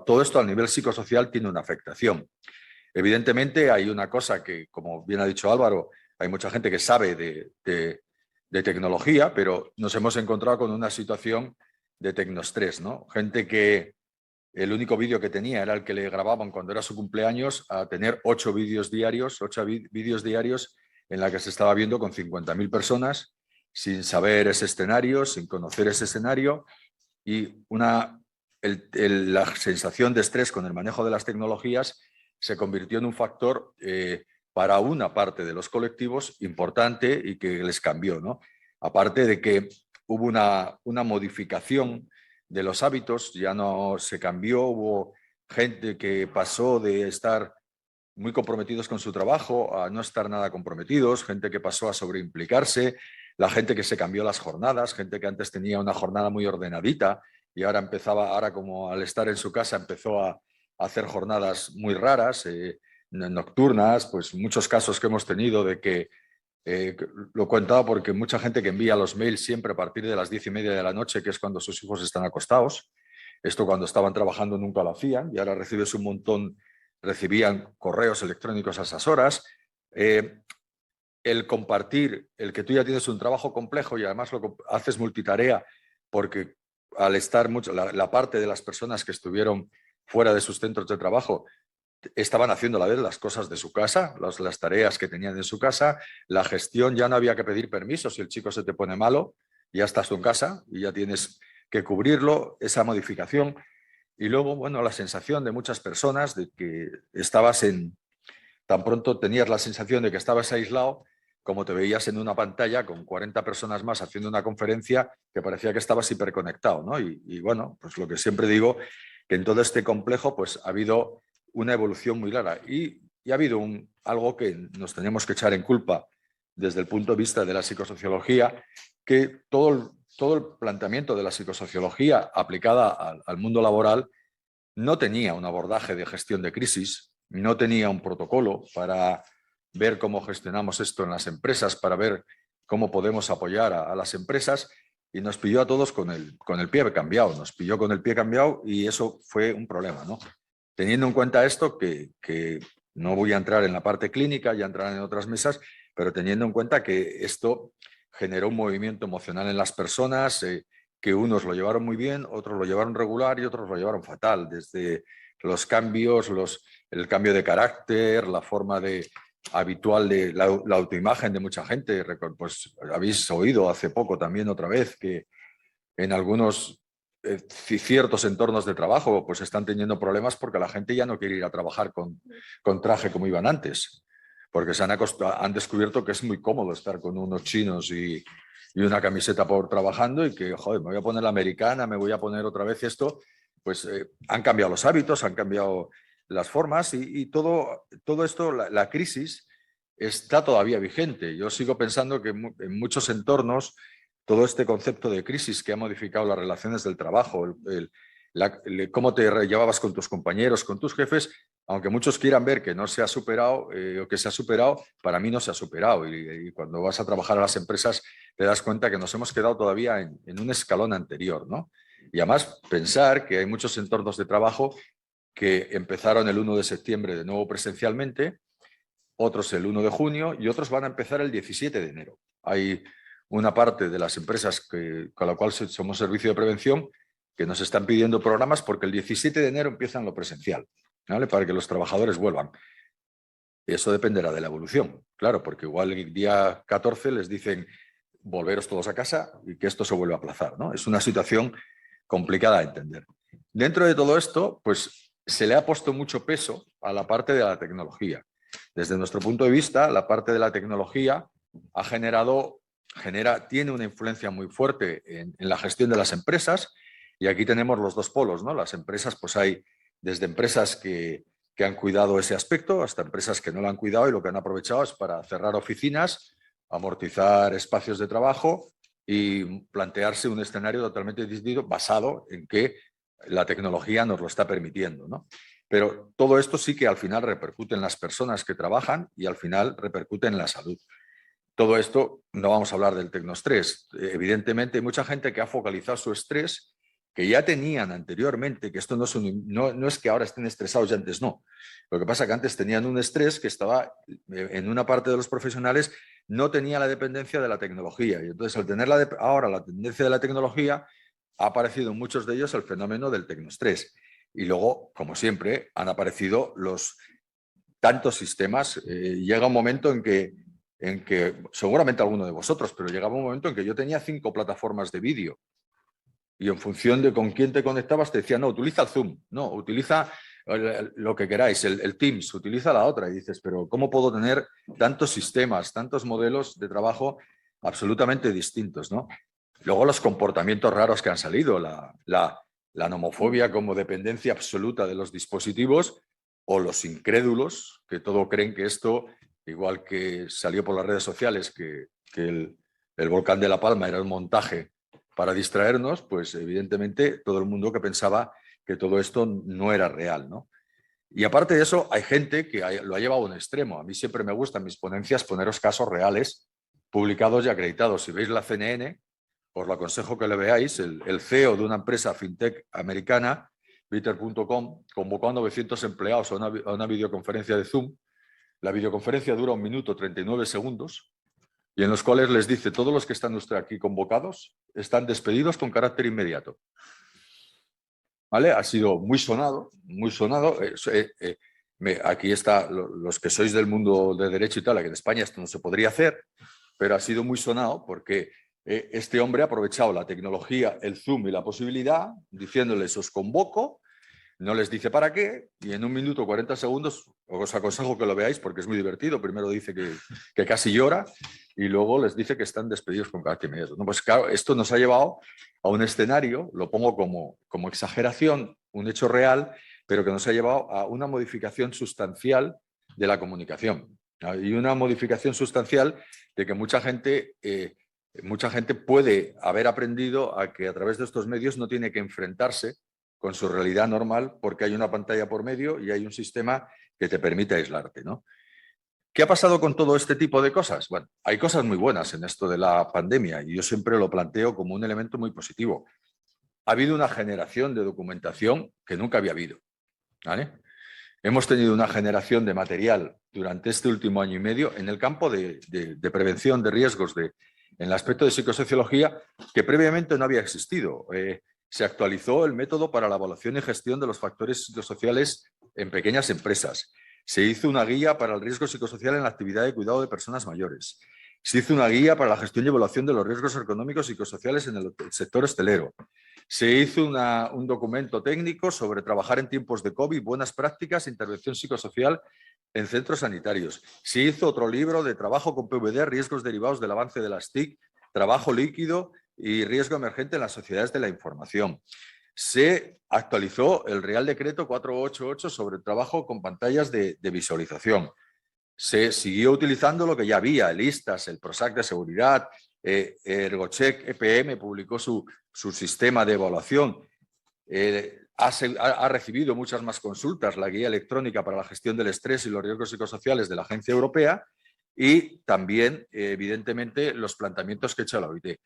C: Todo esto a nivel psicosocial tiene una afectación. Evidentemente hay una cosa que, como bien ha dicho Álvaro, hay mucha gente que sabe de tecnología, pero nos hemos encontrado con una situación de tecnoestrés, ¿no? Gente que el único vídeo que tenía era el que le grababan cuando era su cumpleaños, a tener 8 vídeos diarios en la que se estaba viendo con 50.000 personas, sin saber ese escenario, sin conocer ese escenario, y la sensación de estrés con el manejo de las tecnologías se convirtió en un factor para una parte de los colectivos importante y que les cambió, ¿no? Aparte de que hubo una modificación de los hábitos, ya no se cambió, hubo gente que pasó de estar muy comprometidos con su trabajo a no estar nada comprometidos, gente que pasó a sobreimplicarse, la gente que se cambió las jornadas, gente que antes tenía una jornada muy ordenadita y ahora como al estar en su casa empezó a hacer jornadas muy raras, nocturnas, pues muchos casos que hemos tenido de que lo he contado porque mucha gente que envía los mails siempre a partir de las 10:30 de la noche, que es cuando sus hijos están acostados. Esto cuando estaban trabajando nunca lo hacían y ahora recibían correos electrónicos a esas horas. El compartir, el que tú ya tienes un trabajo complejo y además lo haces multitarea, porque al estar la parte de las personas que estuvieron fuera de sus centros de trabajo estaban haciendo a la vez las cosas de su casa, las tareas que tenían en su casa, la gestión, ya no había que pedir permiso si el chico se te pone malo, ya estás tú en casa y ya tienes que cubrirlo, esa modificación. Y luego, bueno, la sensación de muchas personas de que tan pronto tenías la sensación de que estabas aislado, como te veías en una pantalla con 40 personas más haciendo una conferencia, que parecía que estabas hiperconectado, ¿no? Y bueno, pues lo que siempre digo, que en todo este complejo pues ha habido una evolución muy clara y ha habido algo que nos tenemos que echar en culpa desde el punto de vista de la psicosociología, que todo el planteamiento de la psicosociología aplicada al mundo laboral no tenía un abordaje de gestión de crisis, no tenía un protocolo para ver cómo gestionamos esto en las empresas, para ver cómo podemos apoyar a las empresas, y nos pilló a todos con el pie cambiado, y eso fue un problema, ¿no? Teniendo en cuenta esto, que no voy a entrar en la parte clínica, ya entrarán en otras mesas, pero teniendo en cuenta que esto generó un movimiento emocional en las personas, que unos lo llevaron muy bien, otros lo llevaron regular y otros lo llevaron fatal, desde los cambios, el cambio de carácter, la forma habitual de la autoimagen de mucha gente. Pues habéis oído hace poco también otra vez que en algunos ciertos entornos de trabajo pues están teniendo problemas porque la gente ya no quiere ir a trabajar con traje como iban antes, porque han descubierto que es muy cómodo estar con unos chinos y una camiseta por trabajando y que, joder, me voy a poner la americana, me voy a poner otra vez esto. Pues han cambiado los hábitos, han cambiado las formas y todo esto, la crisis está todavía vigente. Yo sigo pensando que en muchos entornos todo este concepto de crisis que ha modificado las relaciones del trabajo, cómo te llevabas con tus compañeros, con tus jefes, aunque muchos quieran ver que no se ha superado o que se ha superado, para mí no se ha superado. Y cuando vas a trabajar a las empresas te das cuenta que nos hemos quedado todavía en un escalón anterior, ¿no? Y además pensar que hay muchos entornos de trabajo que empezaron el 1 de septiembre de nuevo presencialmente, otros el 1 de junio y otros van a empezar el 17 de enero. Hay una parte de las empresas con la cual somos servicio de prevención que nos están pidiendo programas porque el 17 de enero empiezan lo presencial, ¿vale? Para que los trabajadores vuelvan. Eso dependerá de la evolución, claro, porque igual el día 14 les dicen volveros todos a casa y que esto se vuelve a aplazar, ¿no? Es una situación complicada de entender. Dentro de todo esto, pues se le ha puesto mucho peso a la parte de la tecnología. Desde nuestro punto de vista, la parte de la tecnología tiene una influencia muy fuerte en la gestión de las empresas, y aquí tenemos los dos polos, ¿no? Las empresas, pues hay desde empresas que han cuidado ese aspecto hasta empresas que no lo han cuidado y lo que han aprovechado es para cerrar oficinas, amortizar espacios de trabajo y plantearse un escenario totalmente distinto basado en que la tecnología nos lo está permitiendo, ¿no? Pero todo esto sí que al final repercute en las personas que trabajan y al final repercute en la salud. Todo esto, no vamos a hablar del tecnoestrés. Evidentemente hay mucha gente que ha focalizado su estrés que ya tenían anteriormente, que esto no es que ahora estén estresados y antes no. Lo que pasa es que antes tenían un estrés que estaba en una parte de los profesionales, no tenía la dependencia de la tecnología. Y entonces al tener ahora la tendencia de la tecnología, ha aparecido en muchos de ellos el fenómeno del tecnoestrés. Y luego, como siempre, han aparecido los tantos sistemas. Llega un momento en que seguramente alguno de vosotros, pero llegaba un momento en que yo tenía 5 plataformas de vídeo y en función de con quién te conectabas te decía, no, utiliza el Zoom, no, utiliza lo que queráis, el Teams, utiliza la otra. Y dices, pero ¿cómo puedo tener tantos sistemas, tantos modelos de trabajo absolutamente distintos, ¿no? Luego los comportamientos raros que han salido, la nomofobia como dependencia absoluta de los dispositivos, o los incrédulos que todo creen que esto, igual que salió por las redes sociales que el volcán de La Palma era un montaje para distraernos, pues evidentemente todo el mundo que pensaba que todo esto no era real, ¿no? Y aparte de eso, hay gente que lo ha llevado a un extremo. A mí siempre me gusta en mis ponencias poneros casos reales, publicados y acreditados. Si veis la CNN, os lo aconsejo que lo veáis. El CEO de una empresa fintech americana, Bitter.com, convocó a 900 empleados a una videoconferencia de Zoom. La videoconferencia dura 1 minuto 39 segundos y en los cuales les dice, todos los que están usted aquí convocados están despedidos con carácter inmediato. ¿Vale? Ha sido muy sonado, muy sonado. Aquí está los que sois del mundo de derecho y tal, que en España esto no se podría hacer, pero ha sido muy sonado porque este hombre ha aprovechado la tecnología, el Zoom y la posibilidad, diciéndoles, os convoco, no les dice para qué, y en 1 minuto 40 segundos os aconsejo que lo veáis porque es muy divertido. Primero dice que casi llora y luego les dice que están despedidos con carácter inmediato. No, pues claro, esto nos ha llevado a un escenario, lo pongo como exageración, un hecho real, pero que nos ha llevado a una modificación sustancial de la comunicación. Y una modificación sustancial de que mucha gente puede haber aprendido a que a través de estos medios no tiene que enfrentarse con su realidad normal porque hay una pantalla por medio y hay un sistema que te permite aislarte, ¿no? ¿Qué ha pasado con todo este tipo de cosas? Bueno, hay cosas muy buenas en esto de la pandemia y yo siempre lo planteo como un elemento muy positivo. Ha habido una generación de documentación que nunca había habido, ¿vale? Hemos tenido una generación de material durante este último año y medio en el campo de prevención de riesgos, en el aspecto de psicosociología, que previamente no había existido. Se actualizó el método para la evaluación y gestión de los factores psicosociales en pequeñas empresas. Se hizo una guía para el riesgo psicosocial en la actividad de cuidado de personas mayores. Se hizo una guía para la gestión y evaluación de los riesgos económicos y psicosociales en el sector hostelero. Se hizo un documento técnico sobre trabajar en tiempos de COVID, buenas prácticas, intervención psicosocial en centros sanitarios. Se hizo otro libro de trabajo con PVD, riesgos derivados del avance de las TIC, trabajo líquido y riesgo emergente en las sociedades de la información. Se actualizó el Real Decreto 488 sobre el trabajo con pantallas de visualización. Se siguió utilizando lo que ya había, el ISTAS, el PROSAC de seguridad, Ergocheck EPM publicó su sistema de evaluación. Ha recibido muchas más consultas la guía electrónica para la gestión del estrés y los riesgos psicosociales de la Agencia Europea y también, evidentemente, los planteamientos que ha hecho la OIT.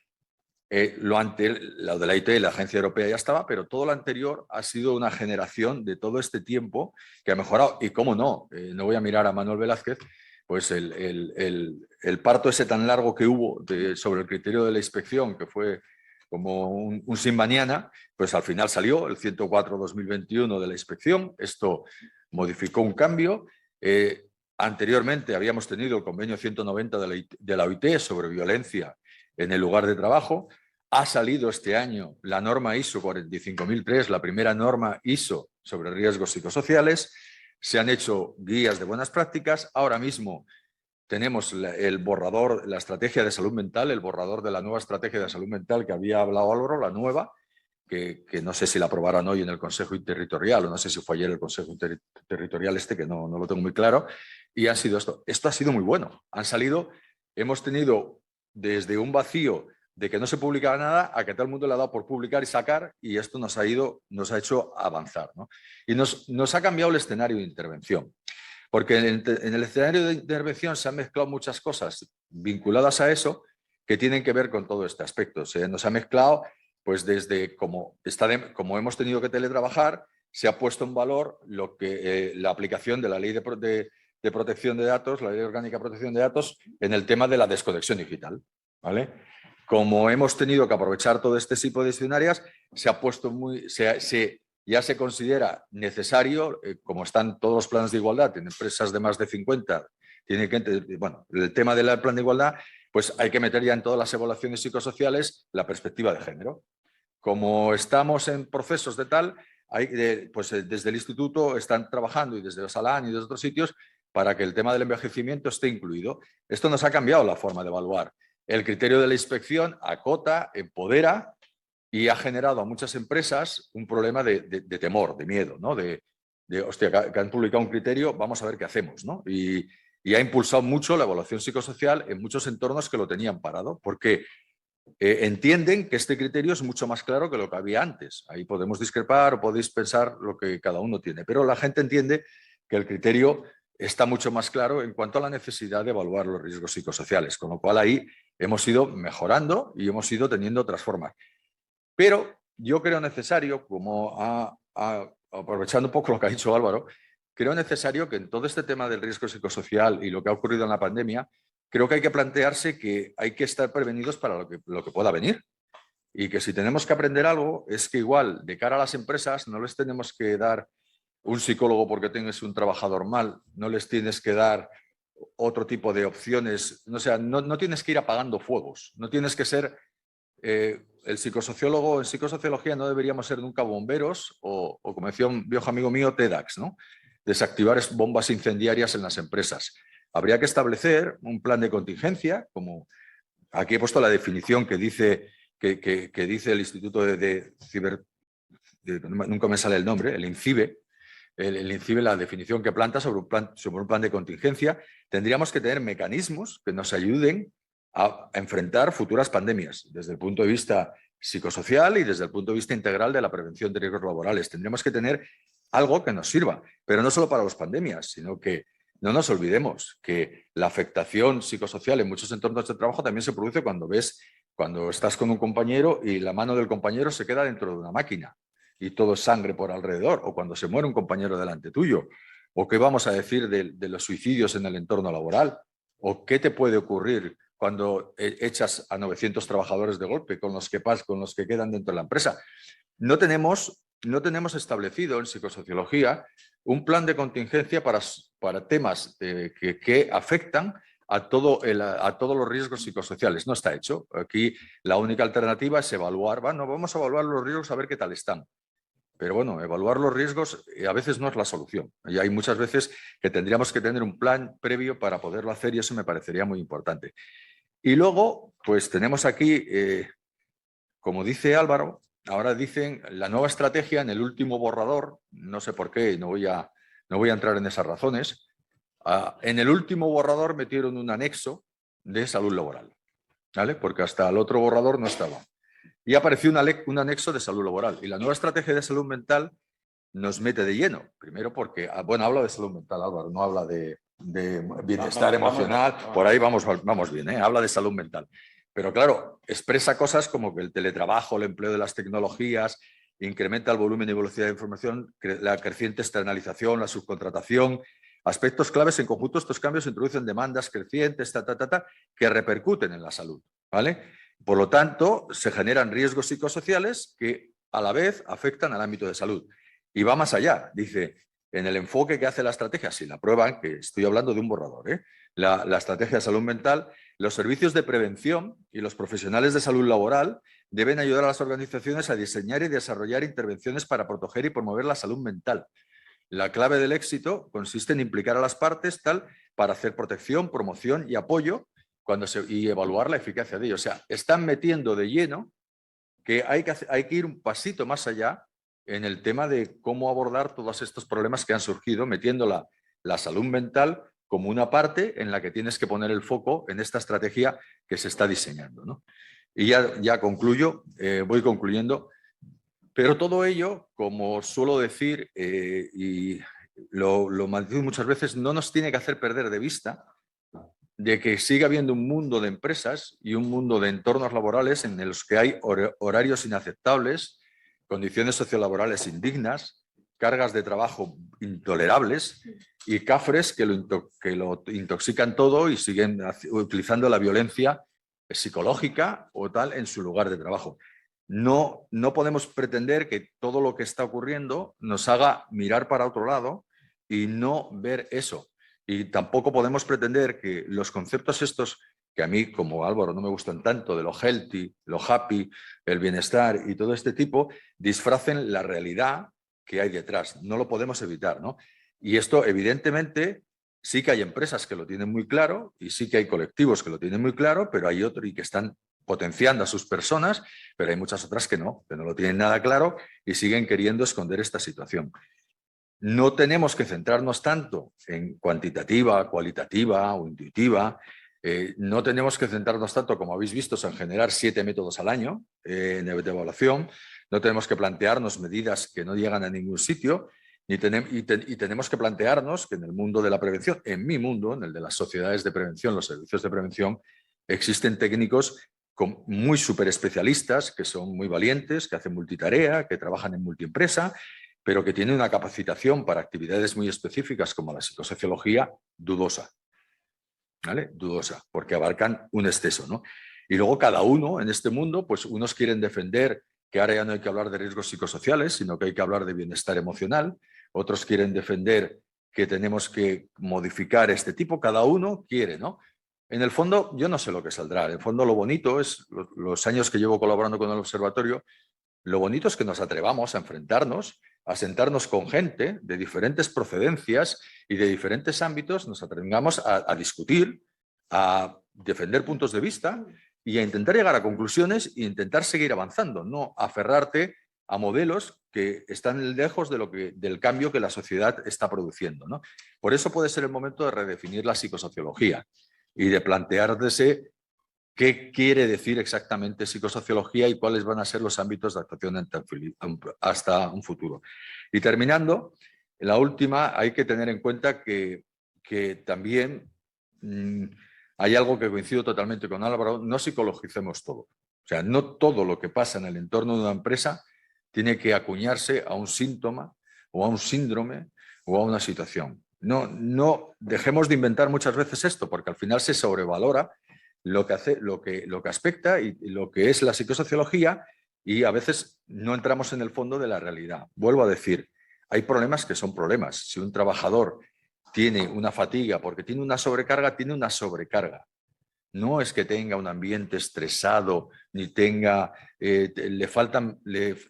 C: Lo de la OIT y la Agencia Europea ya estaba, pero todo lo anterior ha sido una generación de todo este tiempo que ha mejorado. Y cómo no, no voy a mirar a Manuel Velázquez, pues el parto ese tan largo que hubo sobre el criterio de la inspección, que fue como un sin mañana, pues al final salió el 104/2021 de la inspección. Esto modificó un cambio. Anteriormente habíamos tenido el convenio 190 de la OIT sobre violencia en el lugar de trabajo. Ha salido este año la norma ISO 45003, la primera norma ISO sobre riesgos psicosociales. Se han hecho guías de buenas prácticas. Ahora mismo tenemos el borrador, la estrategia de salud mental, el borrador de la nueva estrategia de salud mental que había hablado Álvaro, la nueva, que no sé si la aprobarán hoy en el Consejo Interterritorial o no sé si fue ayer el Consejo Interterritorial que no lo tengo muy claro. Y ha sido esto. Esto ha sido muy bueno. Hemos tenido desde un vacío de que no se publicaba nada a que todo el mundo le ha dado por publicar y sacar, y esto nos ha hecho avanzar, ¿no? Y nos ha cambiado el escenario de intervención, porque en el escenario de intervención se han mezclado muchas cosas vinculadas a eso que tienen que ver con todo este aspecto. Nos ha mezclado, pues desde como hemos tenido que teletrabajar, se ha puesto en valor la aplicación de la ley de protección de datos, la ley orgánica de protección de datos, en el tema de la desconexión digital, ¿vale? Como hemos tenido que aprovechar todo este tipo de escenarios, ya se considera necesario, como están todos los planes de igualdad en empresas de más de 50, el tema del plan de igualdad, pues hay que meter ya en todas las evaluaciones psicosociales la perspectiva de género. Como estamos en procesos de tal, pues desde el instituto están trabajando, y desde Osalan y desde otros sitios, para que el tema del envejecimiento esté incluido. Esto nos ha cambiado la forma de evaluar. El criterio de la inspección acota, empodera y ha generado a muchas empresas un problema de temor, de miedo, ¿no? Hostia, que han publicado un criterio, vamos a ver qué hacemos, ¿no? Y ha impulsado mucho la evaluación psicosocial en muchos entornos que lo tenían parado, porque entienden que este criterio es mucho más claro que lo que había antes. Ahí podemos discrepar o podéis pensar lo que cada uno tiene, pero la gente entiende que el criterio está mucho más claro en cuanto a la necesidad de evaluar los riesgos psicosociales, con lo cual ahí hemos ido mejorando y hemos ido teniendo otras formas. Pero yo creo necesario, aprovechando un poco lo que ha dicho Álvaro, creo necesario que en todo este tema del riesgo psicosocial y lo que ha ocurrido en la pandemia, creo que hay que plantearse que hay que estar prevenidos para lo que pueda venir. Y que si tenemos que aprender algo, es que igual, de cara a las empresas, no les tenemos que dar un psicólogo porque tengas un trabajador mal, no les tienes que dar otro tipo de opciones, o sea, no tienes que ir apagando fuegos, no tienes que ser el psicosociólogo. En psicosociología no deberíamos ser nunca bomberos o como decía un viejo amigo mío, TEDx, ¿no? Desactivar bombas incendiarias en las empresas. Habría que establecer un plan de contingencia, como aquí he puesto la definición que dice el Instituto de Ciber, nunca me sale el nombre, el INCIBE. El INCIBE, la definición que planta sobre un plan de contingencia. Tendríamos que tener mecanismos que nos ayuden a enfrentar futuras pandemias desde el punto de vista psicosocial y desde el punto de vista integral de la prevención de riesgos laborales. Tendríamos que tener algo que nos sirva, pero no solo para las pandemias, sino que no nos olvidemos que la afectación psicosocial en muchos entornos de trabajo también se produce cuando estás con un compañero y la mano del compañero se queda dentro de una máquina y todo es sangre por alrededor, o cuando se muere un compañero delante tuyo, o qué vamos a decir de los suicidios en el entorno laboral, o qué te puede ocurrir cuando echas a 900 trabajadores de golpe con los que quedan dentro de la empresa. No tenemos establecido en psicosociología un plan de contingencia para temas que afectan a todos los riesgos psicosociales. No está hecho. Aquí la única alternativa es evaluar. Vamos a evaluar los riesgos a ver qué tal están. Pero bueno, evaluar los riesgos a veces no es la solución. Y hay muchas veces que tendríamos que tener un plan previo para poderlo hacer y eso me parecería muy importante. Y luego, pues tenemos aquí, como dice Álvaro, ahora dicen la nueva estrategia en el último borrador, no sé por qué, no voy a entrar en esas razones. En el último borrador metieron un anexo de salud laboral, ¿vale? Porque hasta el otro borrador no estaba. Y apareció un anexo de salud laboral. Y la nueva estrategia de salud mental nos mete de lleno. Primero porque, habla de salud mental, Álvaro, no habla de bienestar emocional. Por ahí vamos bien, ¿eh? Habla de salud mental. Pero claro, expresa cosas como que el teletrabajo, el empleo de las tecnologías, incrementa el volumen y velocidad de información, la creciente externalización, la subcontratación. Aspectos claves en conjunto, estos cambios introducen demandas crecientes, que repercuten en la salud, ¿vale? Por lo tanto, se generan riesgos psicosociales que a la vez afectan al ámbito de salud. Y va más allá, dice, en el enfoque que hace la estrategia, si la aprueban, que estoy hablando de un borrador, la estrategia de salud mental, los servicios de prevención y los profesionales de salud laboral deben ayudar a las organizaciones a diseñar y desarrollar intervenciones para proteger y promover la salud mental. La clave del éxito consiste en implicar a las partes para hacer protección, promoción y apoyo y evaluar la eficacia de ello. O sea, están metiendo de lleno que hay que ir un pasito más allá en el tema de cómo abordar todos estos problemas que han surgido, metiendo la salud mental como una parte en la que tienes que poner el foco en esta estrategia que se está diseñando, ¿no? Y ya concluyo, voy concluyendo, pero todo ello, como suelo decir, y lo matizo muchas veces, no nos tiene que hacer perder de vista de que sigue habiendo un mundo de empresas y un mundo de entornos laborales en los que hay horarios inaceptables, condiciones sociolaborales indignas, cargas de trabajo intolerables y cafres que lo intoxican todo y siguen utilizando la violencia psicológica o tal en su lugar de trabajo. No podemos pretender que todo lo que está ocurriendo nos haga mirar para otro lado y no ver eso. Y tampoco podemos pretender que los conceptos estos, que a mí como Álvaro no me gustan tanto, de lo healthy, lo happy, el bienestar y todo este tipo, disfracen la realidad que hay detrás. No lo podemos evitar, ¿no? Y esto, evidentemente, sí que hay empresas que lo tienen muy claro y sí que hay colectivos que lo tienen muy claro, pero hay otros y que están potenciando a sus personas, pero hay muchas otras que no lo tienen nada claro y siguen queriendo esconder esta situación. No tenemos que centrarnos tanto en cuantitativa, cualitativa o intuitiva. No tenemos que centrarnos tanto, como habéis visto, en generar 7 métodos al año de evaluación. No tenemos que plantearnos medidas que no llegan a ningún sitio. Y tenemos que plantearnos que en el mundo de la prevención, en mi mundo, en el de las sociedades de prevención, los servicios de prevención, existen técnicos muy súper especialistas, que son muy valientes, que hacen multitarea, que trabajan en multiempresa, pero que tiene una capacitación para actividades muy específicas como la psicosociología dudosa, ¿vale? Dudosa, porque abarcan un exceso, ¿no? Y luego cada uno en este mundo, pues unos quieren defender que ahora ya no hay que hablar de riesgos psicosociales, sino que hay que hablar de bienestar emocional, otros quieren defender que tenemos que modificar este tipo, cada uno quiere, ¿no? En el fondo, yo no sé lo que saldrá, en el fondo lo bonito es, los años que llevo colaborando con el observatorio, lo bonito es que nos atrevamos a enfrentarnos, a sentarnos con gente de diferentes procedencias y de diferentes ámbitos, nos atrevamos a discutir, a defender puntos de vista y a intentar llegar a conclusiones e intentar seguir avanzando, no aferrarte a modelos que están lejos del cambio que la sociedad está produciendo, ¿no? Por eso puede ser el momento de redefinir la psicosociología y de plantearse qué quiere decir exactamente psicosociología y cuáles van a ser los ámbitos de actuación hasta un futuro. Y terminando, la última, hay que tener en cuenta que también hay algo que coincido totalmente con Álvaro, no psicologicemos todo. O sea, no todo lo que pasa en el entorno de una empresa tiene que acuñarse a un síntoma o a un síndrome o a una situación. No dejemos de inventar muchas veces esto, porque al final se sobrevalora lo que aspecta y lo que es la psicosociología y a veces no entramos en el fondo de la realidad. Vuelvo a decir, hay problemas que son problemas. Si un trabajador tiene una fatiga porque tiene una sobrecarga, tiene una sobrecarga. No es que tenga un ambiente estresado, ni tenga,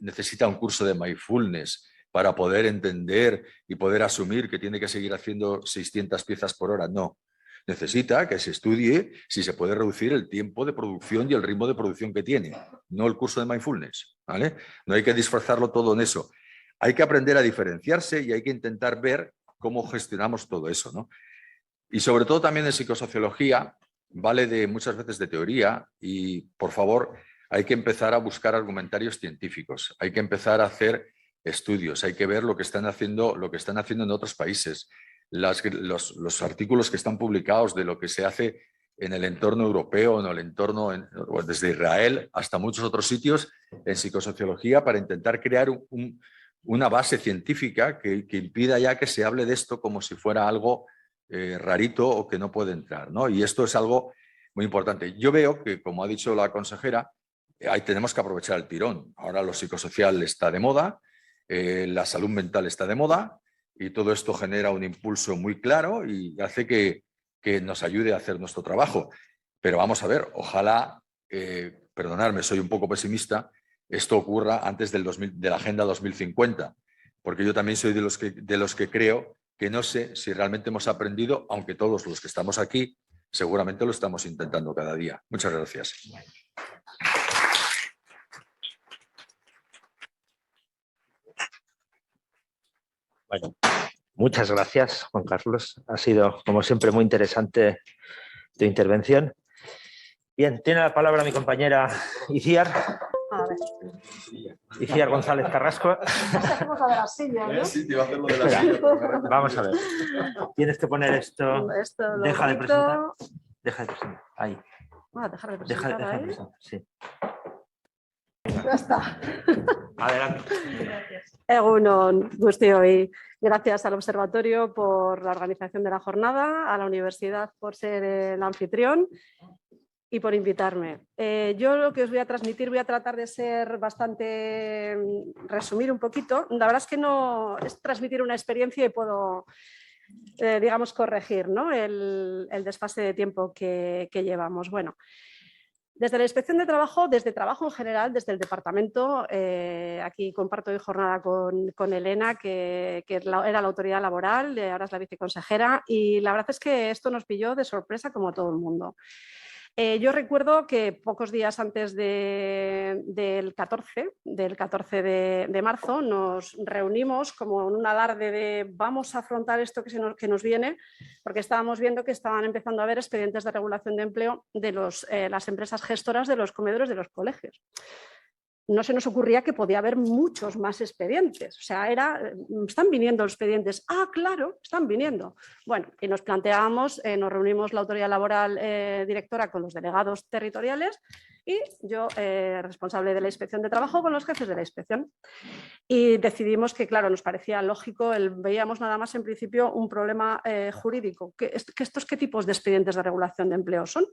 C: necesita un curso de mindfulness para poder entender y poder asumir que tiene que seguir haciendo 600 piezas por hora. No. Necesita que se estudie si se puede reducir el tiempo de producción y el ritmo de producción que tiene, no el curso de mindfulness, ¿vale? No hay que disfrazarlo todo en eso. Hay que aprender a diferenciarse y hay que intentar ver cómo gestionamos todo eso, ¿no? Y sobre todo también en psicosociología, vale muchas veces de teoría y, por favor, hay que empezar a buscar argumentarios científicos, hay que empezar a hacer estudios, hay que ver lo que están haciendo en otros países, los artículos que están publicados de lo que se hace en el entorno europeo, en el entorno desde Israel hasta muchos otros sitios en psicosociología para intentar crear una base científica que impida ya que se hable de esto como si fuera algo rarito o que no puede entrar, ¿no? Y esto es algo muy importante. Yo veo que, como ha dicho la consejera, ahí tenemos que aprovechar el tirón. Ahora lo psicosocial está de moda, la salud mental está de moda y todo esto genera un impulso muy claro y hace que nos ayude a hacer nuestro trabajo. Pero vamos a ver, ojalá, perdonadme, soy un poco pesimista, esto ocurra antes de la Agenda 2050, porque yo también soy de los que creo que no sé si realmente hemos aprendido, aunque todos los que estamos aquí seguramente lo estamos intentando cada día. Muchas gracias.
A: Bueno, muchas gracias, Juan Carlos. Ha sido, como siempre, muy interesante tu intervención. Bien, tiene la palabra mi compañera Iciar.
D: A ver.
A: Iciar González Carrasco.
D: Hacemos lo de las sillas, ¿no?
C: Sí, te iba a hacer lo de la
A: Espera,
C: silla.
A: vamos a ver. Tienes que poner esto.
D: Esto lo
A: Deja de
D: quito.
A: presentar. Deja de presentar. Ahí.
D: Dejar de
A: Deja
D: presentar
A: de
D: ahí.
A: presentar. Sí.
D: Ya está.
A: Adelante.
D: Egunon, guztioi. Gracias al Observatorio por la organización de la jornada, a la universidad por ser el anfitrión y por invitarme. Yo lo que os voy a transmitir, voy a tratar de ser bastante, resumir un poquito. La verdad es que no es transmitir una experiencia y puedo, digamos, corregir, ¿no? el desfase de tiempo que llevamos. Bueno, desde la Inspección de Trabajo, desde Trabajo en general, desde el departamento, aquí comparto hoy jornada con Elena, que era la autoridad laboral, ahora es la viceconsejera, y la verdad es que esto nos pilló de sorpresa como a todo el mundo. Yo recuerdo que pocos días antes del 14 de marzo nos reunimos como en un alarde de vamos a afrontar esto que nos viene, porque estábamos viendo que estaban empezando a haber expedientes de regulación de empleo de las empresas gestoras de los comedores de los colegios. No se nos ocurría que podía haber muchos más expedientes. O sea, están viniendo los expedientes. Ah, claro, están viniendo. Bueno, y nos planteábamos, nos reunimos la autoridad laboral directora con los delegados territoriales y yo, responsable de la Inspección de Trabajo, con los jefes de la inspección. Y decidimos que, claro, nos parecía lógico, veíamos nada más en principio un problema jurídico. ¿Qué tipos de expedientes de regulación de empleo son?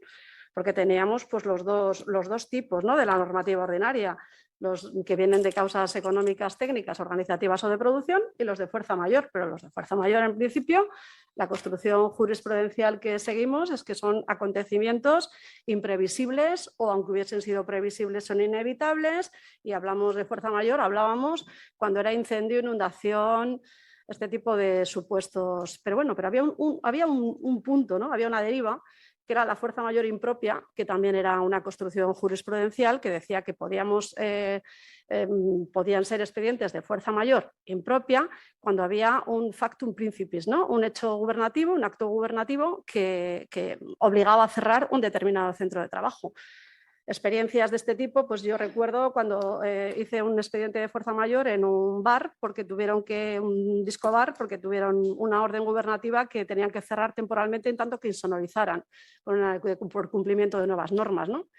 D: Porque teníamos pues, los dos tipos, ¿no? De la normativa ordinaria, los que vienen de causas económicas, técnicas, organizativas o de producción, y los de fuerza mayor. Pero los de fuerza mayor, en principio, la construcción jurisprudencial que seguimos es que son acontecimientos imprevisibles o, aunque hubiesen sido previsibles, son inevitables. Y hablamos de fuerza mayor, hablábamos cuando era incendio, inundación, este tipo de supuestos. Pero bueno, pero había un punto, ¿no? Había una deriva, que era la fuerza mayor impropia, que también era una construcción jurisprudencial que decía que podían ser expedientes de fuerza mayor impropia cuando había un factum principis, ¿no? Un hecho gubernativo, un acto gubernativo que obligaba a cerrar un determinado centro de trabajo. Experiencias de este tipo, pues yo recuerdo cuando hice un expediente de fuerza mayor en un bar, un disco bar, porque tuvieron una orden gubernativa que tenían que cerrar temporalmente en tanto que insonorizaran por cumplimiento de nuevas normas, ¿no?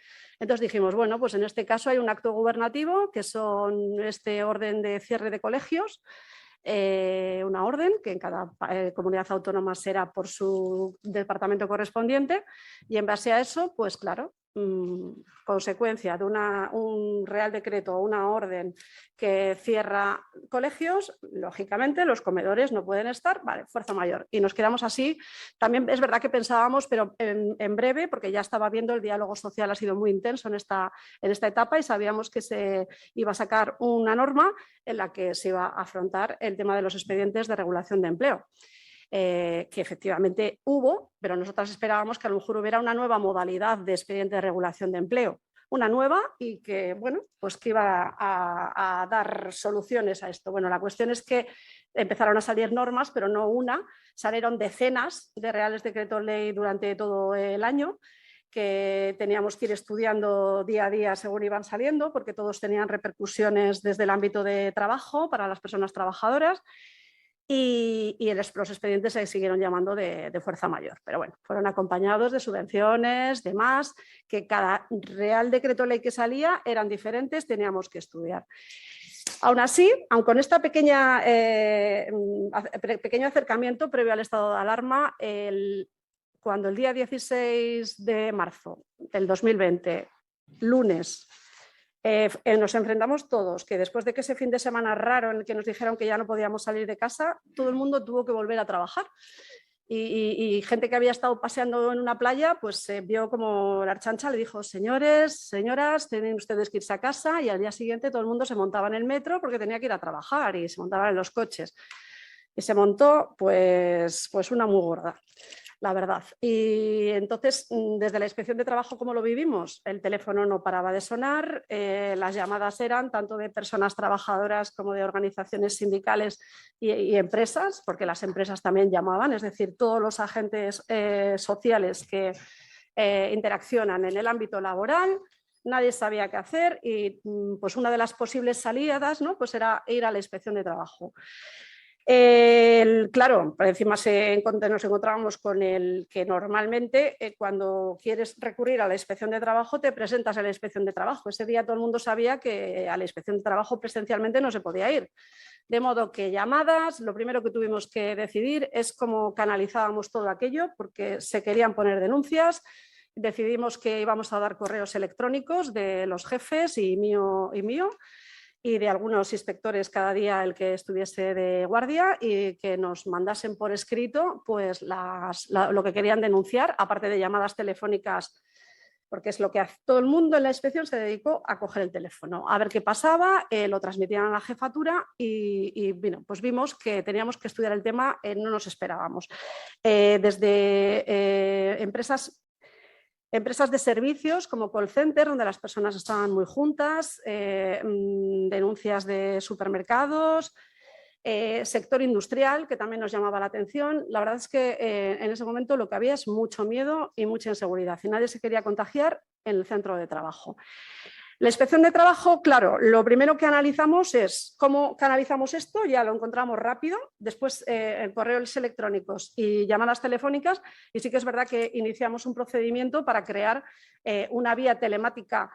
D: Entonces dijimos, bueno, pues en este caso hay un acto gubernativo que son este orden de cierre de colegios, una orden que en cada comunidad autónoma será por su departamento correspondiente, y en base a eso, pues claro, consecuencia de un real decreto o una orden que cierra colegios, lógicamente los comedores no pueden estar, vale, fuerza mayor. Y nos quedamos así. También es verdad que pensábamos, pero en breve, porque ya estaba viendo el diálogo social ha sido muy intenso en esta etapa y sabíamos que se iba a sacar una norma en la que se iba a afrontar el tema de los expedientes de regulación de empleo. Que efectivamente hubo, pero nosotras esperábamos que a lo mejor hubiera una nueva modalidad de expediente de regulación de empleo, una nueva y que, bueno, pues que iba a dar soluciones a esto. Bueno, la cuestión es que empezaron a salir normas, pero no una, salieron decenas de reales decretos ley durante todo el año, que teníamos que ir estudiando día a día según iban saliendo, porque todos tenían repercusiones desde el ámbito de trabajo para las personas trabajadoras. Y los expedientes se siguieron llamando de fuerza mayor, pero bueno, fueron acompañados de subvenciones, demás, que cada real decreto ley que salía eran diferentes, teníamos que estudiar. Aún así, aun con este pequeño acercamiento previo al estado de alarma, cuando el día 16 de marzo del 2020, lunes, nos enfrentamos todos, que después de que ese fin de semana raro en el que nos dijeron que ya no podíamos salir de casa, todo el mundo tuvo que volver a trabajar. Y gente que había estado paseando en una playa, pues vio como la Archancha le dijo, señores, señoras, tienen ustedes que irse a casa, y al día siguiente todo el mundo se montaba en el metro porque tenía que ir a trabajar y se montaban en los coches. Y se montó pues una muy gorda, la verdad. Y entonces, desde la Inspección de Trabajo, ¿cómo lo vivimos? El teléfono no paraba de sonar, las llamadas eran tanto de personas trabajadoras como de organizaciones sindicales y empresas, porque las empresas también llamaban, es decir, todos los agentes sociales que interaccionan en el ámbito laboral, nadie sabía qué hacer y pues una de las posibles salidas, ¿no? Pues era ir a la inspección de trabajo. Claro, por encima nos encontrábamos con el que normalmente cuando quieres recurrir a la inspección de trabajo te presentas a la inspección de trabajo. Ese día todo el mundo sabía que a la inspección de trabajo presencialmente no se podía ir. De modo que llamadas, lo primero que tuvimos que decidir es cómo canalizábamos todo aquello, porque se querían poner denuncias. Decidimos que íbamos a dar correos electrónicos de los jefes y mío y de algunos inspectores cada día el que estuviese de guardia y que nos mandasen por escrito pues lo que querían denunciar, aparte de llamadas telefónicas, porque es lo que hace todo el mundo en la inspección, se dedicó a coger el teléfono, a ver qué pasaba, lo transmitían a la jefatura y bueno, pues vimos que teníamos que estudiar el tema, no nos esperábamos. Desde empresas de servicios como call center, donde las personas estaban muy juntas, denuncias de supermercados, sector industrial, que también nos llamaba la atención. La verdad es que en ese momento lo que había es mucho miedo y mucha inseguridad y nadie se quería contagiar en el centro de trabajo. La inspección de trabajo, claro, lo primero que analizamos es cómo canalizamos esto, ya lo encontramos rápido, después correos electrónicos y llamadas telefónicas, y sí que es verdad que iniciamos un procedimiento para crear una vía telemática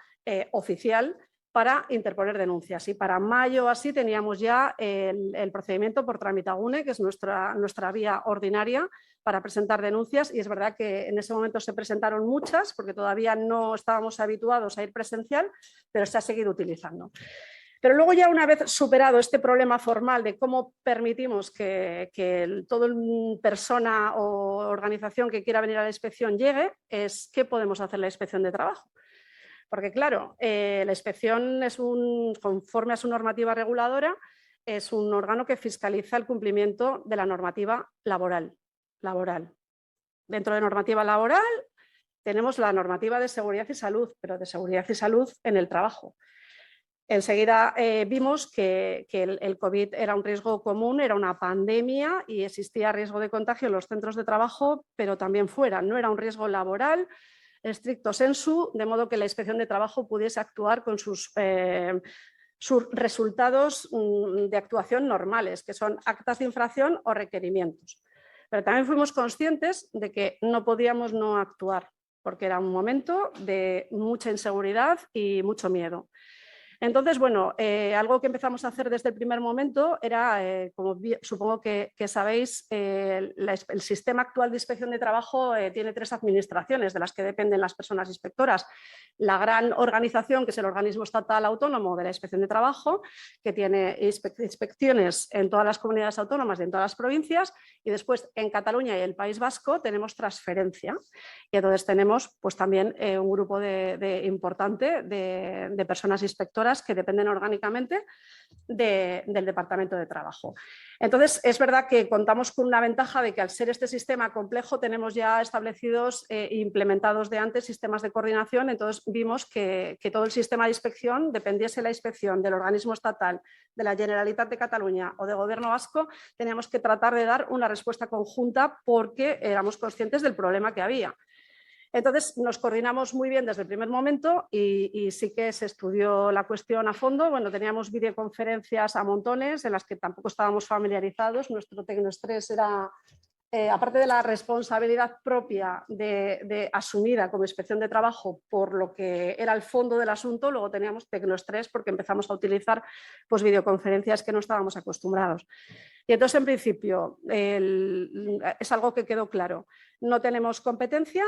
D: oficial para interponer denuncias. Y para mayo así teníamos ya el procedimiento por tramitagune, que es nuestra vía ordinaria para presentar denuncias, y es verdad que en ese momento se presentaron muchas porque todavía no estábamos habituados a ir presencial, pero se ha seguido utilizando. Pero luego ya una vez superado este problema formal de cómo permitimos que toda persona o organización que quiera venir a la inspección llegue, es qué podemos hacer la inspección de trabajo. Porque claro, la inspección conforme a su normativa reguladora, es un órgano que fiscaliza el cumplimiento de la normativa laboral. Dentro de normativa laboral tenemos la normativa de seguridad y salud, pero de seguridad y salud en el trabajo. Enseguida vimos que el COVID era un riesgo común, era una pandemia y existía riesgo de contagio en los centros de trabajo, pero también fuera. No era un riesgo laboral estricto sensu, de modo que la inspección de trabajo pudiese actuar con sus resultados de actuación normales, que son actas de infracción o requerimientos. Pero también fuimos conscientes de que no podíamos no actuar, porque era un momento de mucha inseguridad y mucho miedo. Entonces, bueno, algo que empezamos a hacer desde el primer momento era, como supongo que sabéis, el sistema actual de inspección de trabajo tiene 3 administraciones de las que dependen las personas inspectoras. La gran organización, que es el organismo estatal autónomo de la inspección de trabajo, que tiene inspecciones en todas las comunidades autónomas y en todas las provincias, y después en Cataluña y el País Vasco tenemos transferencia. Y entonces tenemos pues, también un grupo importante de personas inspectoras que dependen orgánicamente del Departamento de Trabajo. Entonces, es verdad que contamos con una ventaja de que al ser este sistema complejo tenemos ya establecidos e implementados de antes sistemas de coordinación, entonces vimos que todo el sistema de inspección, dependiese la inspección del organismo estatal, de la Generalitat de Cataluña o del Gobierno vasco, teníamos que tratar de dar una respuesta conjunta porque éramos conscientes del problema que había. Entonces nos coordinamos muy bien desde el primer momento y sí que se estudió la cuestión a fondo. Bueno, teníamos videoconferencias a montones en las que tampoco estábamos familiarizados. Nuestro Tecnostrés era, aparte de la responsabilidad propia de asumida como inspección de trabajo por lo que era el fondo del asunto, luego teníamos Tecnostrés porque empezamos a utilizar pues, videoconferencias que no estábamos acostumbrados. Y entonces, en principio, es algo que quedó claro. No tenemos competencia,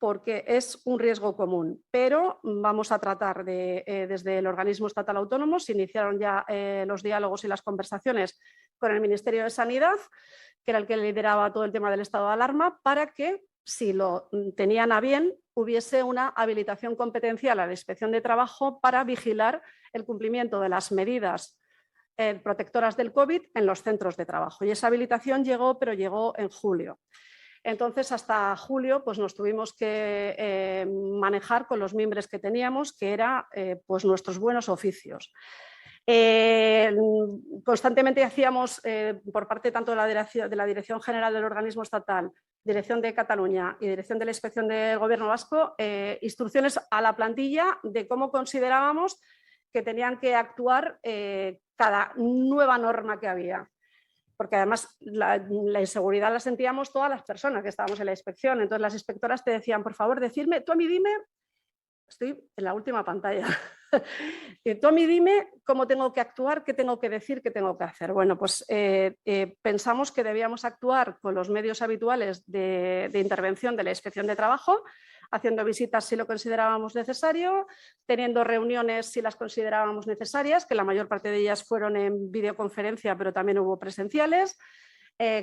D: porque es un riesgo común, pero vamos a tratar desde el organismo estatal autónomo, se iniciaron ya los diálogos y las conversaciones con el Ministerio de Sanidad, que era el que lideraba todo el tema del estado de alarma, para que, si lo tenían a bien, hubiese una habilitación competencial a la inspección de trabajo para vigilar el cumplimiento de las medidas protectoras del COVID en los centros de trabajo. Y esa habilitación llegó, pero llegó en julio. Entonces, hasta julio pues nos tuvimos que manejar con los mimbres que teníamos, que eran pues nuestros buenos oficios. Constantemente hacíamos, por parte tanto de la Dirección General del Organismo Estatal Dirección de Cataluña y Dirección de la Inspección del Gobierno Vasco, instrucciones a la plantilla de cómo considerábamos que tenían que actuar cada nueva norma que había. Porque además la inseguridad la sentíamos todas las personas que estábamos en la inspección. Entonces las inspectoras te decían, por favor, decirme, tú a mí dime, estoy en la última pantalla, y tú a mí dime cómo tengo que actuar, qué tengo que decir, qué tengo que hacer. Bueno, pues pensamos que debíamos actuar con los medios habituales de intervención de la Inspección de Trabajo, haciendo visitas si lo considerábamos necesario, teniendo reuniones si las considerábamos necesarias, que la mayor parte de ellas fueron en videoconferencia, pero también hubo presenciales,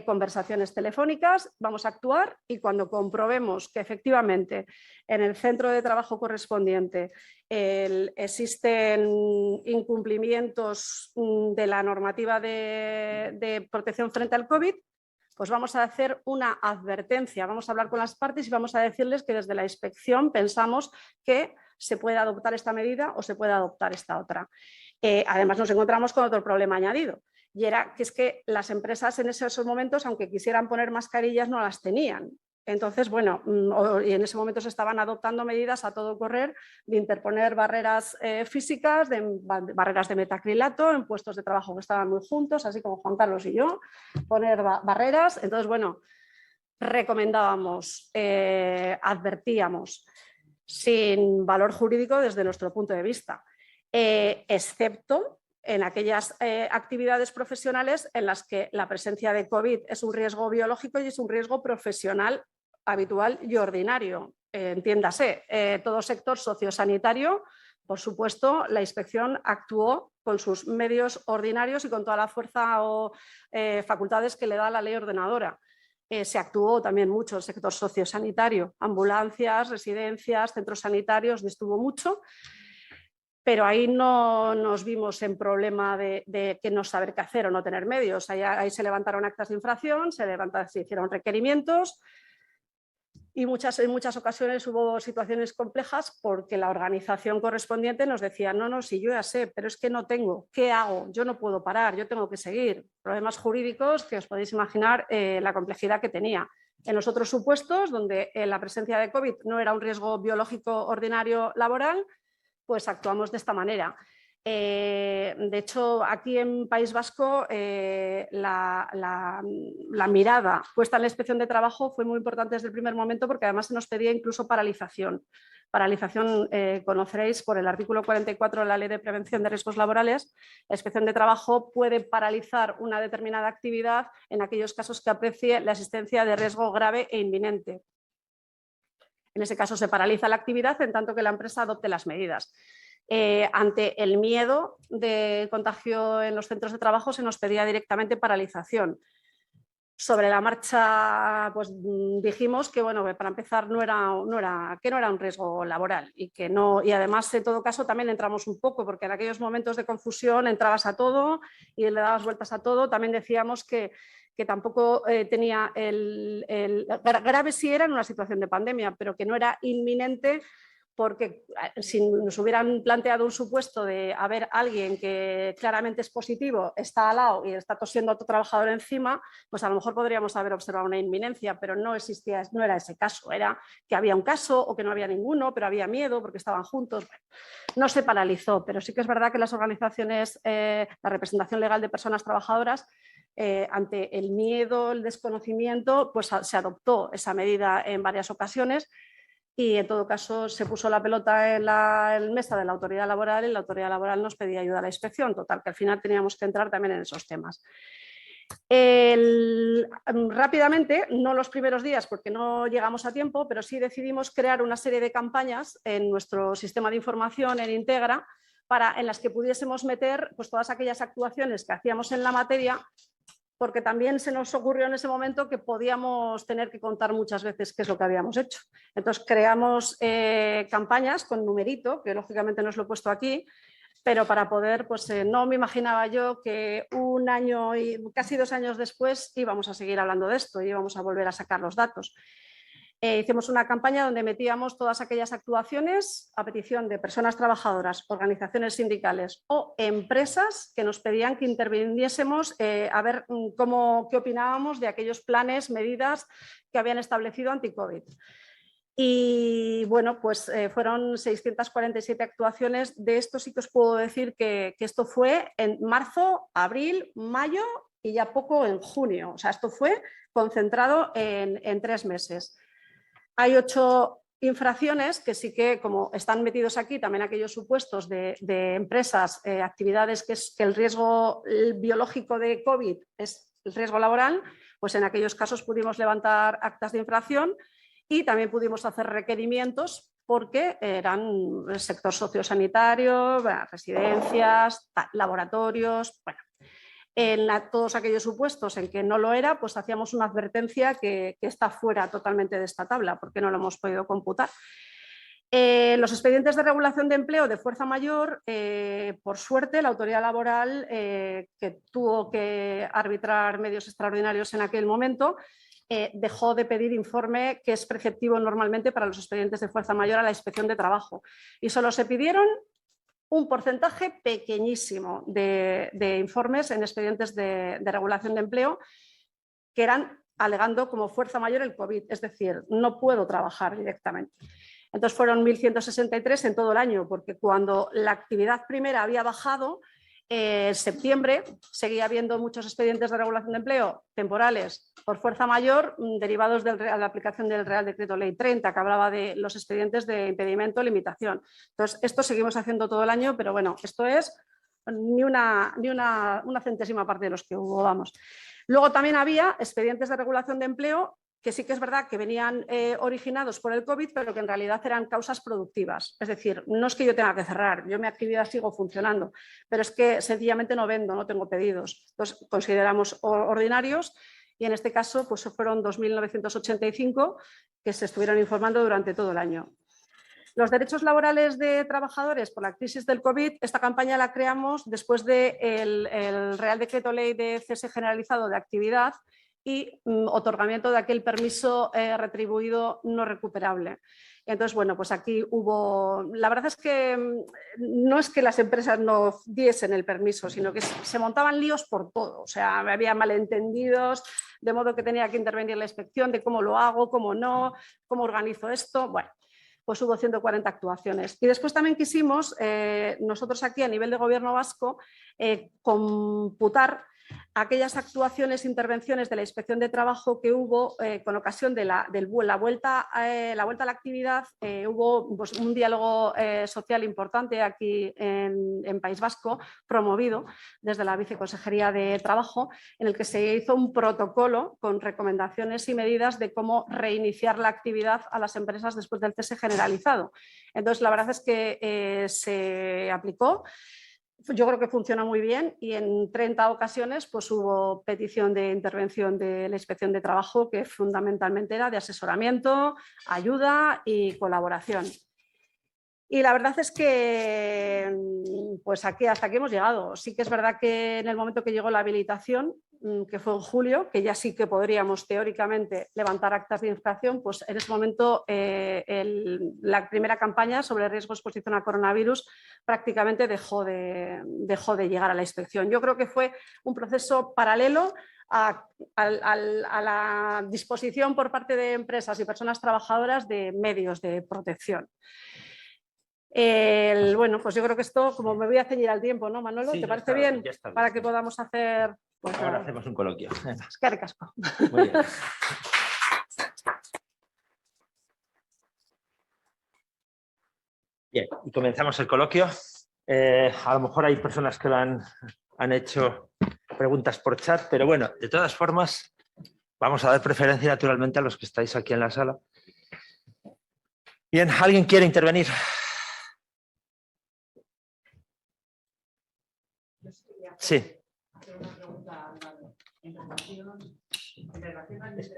D: conversaciones telefónicas. Vamos a actuar y cuando comprobemos que efectivamente en el centro de trabajo correspondiente existen incumplimientos de la normativa de protección frente al COVID, pues vamos a hacer una advertencia, vamos a hablar con las partes y vamos a decirles que desde la inspección pensamos que se puede adoptar esta medida o se puede adoptar esta otra. Además nos encontramos con otro problema añadido, y era que es que las empresas en esos momentos, aunque quisieran poner mascarillas, no las tenían. Entonces, bueno, y en ese momento se estaban adoptando medidas a todo correr de interponer barreras físicas, barreras de metacrilato en puestos de trabajo que estaban muy juntos, así como Juan Carlos y yo, poner barreras. Entonces, bueno, recomendábamos, advertíamos, sin valor jurídico desde nuestro punto de vista, excepto en aquellas actividades profesionales en las que la presencia de COVID es un riesgo biológico y es un riesgo profesional habitual y ordinario. Entiéndase, todo sector sociosanitario, por supuesto, la inspección actuó con sus medios ordinarios y con toda la fuerza o facultades que le da la ley ordenadora. Se actuó también mucho el sector sociosanitario, ambulancias, residencias, centros sanitarios, estuvo mucho. Pero ahí no nos vimos en problema de que no saber qué hacer o no tener medios. Ahí se levantaron actas de infracción, se hicieron requerimientos y en muchas ocasiones hubo situaciones complejas porque la organización correspondiente nos decía, no, sí, yo ya sé, pero es que no tengo, ¿qué hago? Yo no puedo parar, yo tengo que seguir. Problemas jurídicos que os podéis imaginar la complejidad que tenía. En los otros supuestos, donde la presencia de COVID no era un riesgo biológico ordinario laboral, pues actuamos de esta manera. De hecho, aquí en País Vasco la mirada puesta en la inspección de trabajo fue muy importante desde el primer momento porque además se nos pedía incluso paralización. Paralización, conoceréis por el artículo 44 de la Ley de Prevención de Riesgos Laborales, la inspección de trabajo puede paralizar una determinada actividad en aquellos casos que aprecie la existencia de riesgo grave e inminente. En ese caso se paraliza la actividad en tanto que la empresa adopte las medidas. Ante el miedo de contagio en los centros de trabajo se nos pedía directamente paralización. Sobre la marcha pues dijimos que bueno, para empezar no era un riesgo laboral y además en todo caso también entramos un poco porque en aquellos momentos de confusión entrabas a todo y le dabas vueltas a todo. También decíamos que tampoco tenía grave sí era en una situación de pandemia, pero que no era inminente porque si nos hubieran planteado un supuesto de haber alguien que claramente es positivo, está al lado y está tosiendo a otro trabajador encima, pues a lo mejor podríamos haber observado una inminencia, pero no existía, no era ese caso, era que había un caso o que no había ninguno, pero había miedo porque estaban juntos. Bueno, no se paralizó, pero sí que es verdad que las organizaciones, la representación legal de personas trabajadoras, ante el miedo, el desconocimiento, pues se adoptó esa medida en varias ocasiones. Y en todo caso se puso la pelota en la mesa de la autoridad laboral y la autoridad laboral nos pedía ayuda a la inspección. Total, que al final teníamos que entrar también en esos temas. Rápidamente, no los primeros días porque no llegamos a tiempo, pero sí decidimos crear una serie de campañas en nuestro sistema de información, en Integra, en las que pudiésemos meter pues, todas aquellas actuaciones que hacíamos en la materia, porque también se nos ocurrió en ese momento que podíamos tener que contar muchas veces qué es lo que habíamos hecho. Entonces creamos campañas con numerito, que lógicamente no os lo he puesto aquí, pero para poder, pues no me imaginaba yo que un año y casi 2 años después íbamos a seguir hablando de esto y íbamos a volver a sacar los datos. Hicimos una campaña donde metíamos todas aquellas actuaciones a petición de personas trabajadoras, organizaciones sindicales o empresas que nos pedían que interviniésemos a ver qué opinábamos de aquellos planes, medidas que habían establecido anti-COVID. Y bueno, pues fueron 647 actuaciones. De esto sí que os puedo decir que esto fue en marzo, abril, mayo y ya poco en junio. O sea, esto fue concentrado en 3 meses. Hay 8 infracciones que sí que, como están metidos aquí también aquellos supuestos de empresas, actividades que el riesgo biológico de COVID es el riesgo laboral, pues en aquellos casos pudimos levantar actas de infracción y también pudimos hacer requerimientos porque eran el sector sociosanitario, residencias, laboratorios, bueno. En todos aquellos supuestos en que no lo era, pues hacíamos una advertencia que está fuera totalmente de esta tabla porque no lo hemos podido computar. Los expedientes de regulación de empleo de fuerza mayor, por suerte, la autoridad laboral, que tuvo que arbitrar medios extraordinarios en aquel momento, dejó de pedir informe que es preceptivo normalmente para los expedientes de fuerza mayor a la inspección de trabajo y solo se pidieron un porcentaje pequeñísimo de informes en expedientes de regulación de empleo que eran alegando como fuerza mayor el COVID, es decir, no puedo trabajar directamente. Entonces fueron 1.163 en todo el año, porque cuando la actividad primera había bajado, en septiembre seguía habiendo muchos expedientes de regulación de empleo temporales por fuerza mayor derivados de la aplicación del Real Decreto Ley 30, que hablaba de los expedientes de impedimento o limitación. Entonces, esto seguimos haciendo todo el año, pero bueno, esto es ni una centésima parte de los que hubo, vamos. Luego también había expedientes de regulación de empleo que sí que es verdad que venían originados por el COVID, pero que en realidad eran causas productivas. Es decir, no es que yo tenga que cerrar, yo mi actividad sigo funcionando, pero es que sencillamente no vendo, no tengo pedidos. Entonces, consideramos ordinarios y en este caso pues fueron 2.985 que se estuvieron informando durante todo el año. Los derechos laborales de trabajadores por la crisis del COVID, esta campaña la creamos después del Real Decreto Ley de cese generalizado de actividad y otorgamiento de aquel permiso retribuido no recuperable. Entonces, bueno, pues aquí hubo... La verdad es que no es que las empresas no diesen el permiso, sino que se montaban líos por todo. O sea, había malentendidos, de modo que tenía que intervenir la inspección de cómo lo hago, cómo no, cómo organizo esto. Bueno, pues hubo 140 actuaciones. Y después también quisimos, nosotros aquí a nivel de Gobierno vasco, computar aquellas actuaciones, intervenciones de la Inspección de Trabajo que hubo con ocasión de la vuelta a la actividad. Hubo pues, un diálogo social importante aquí en País Vasco, promovido desde la Viceconsejería de Trabajo, en el que se hizo un protocolo con recomendaciones y medidas de cómo reiniciar la actividad a las empresas después del cese generalizado. Entonces, la verdad es que se aplicó. Yo creo que funciona muy bien y en 30 ocasiones pues, hubo petición de intervención de la Inspección de Trabajo que fundamentalmente era de asesoramiento, ayuda y colaboración. Y la verdad es que pues hasta aquí hemos llegado. Sí que es verdad que en el momento que llegó la habilitación, que fue en julio, que ya sí que podríamos teóricamente levantar actas de infracción, pues en ese momento la primera campaña sobre riesgo de exposición a coronavirus prácticamente dejó de llegar a la inspección. Yo creo que fue un proceso paralelo a la disposición por parte de empresas y personas trabajadoras de medios de protección. Bueno, pues yo creo que esto, como me voy a ceñir al tiempo, ¿no, Manolo?
A: Sí,
D: ¿Te parece bien? Para que
A: bien.
D: podamos hacer... Pues,
A: ahora hacemos un coloquio.
D: Es que ricasco.
A: Muy bien. Bien, y comenzamos el coloquio. A lo mejor hay personas que lo han hecho preguntas por chat, pero bueno, de todas formas, vamos a dar preferencia naturalmente a los que estáis aquí en la sala. Bien, ¿alguien quiere intervenir? Sí.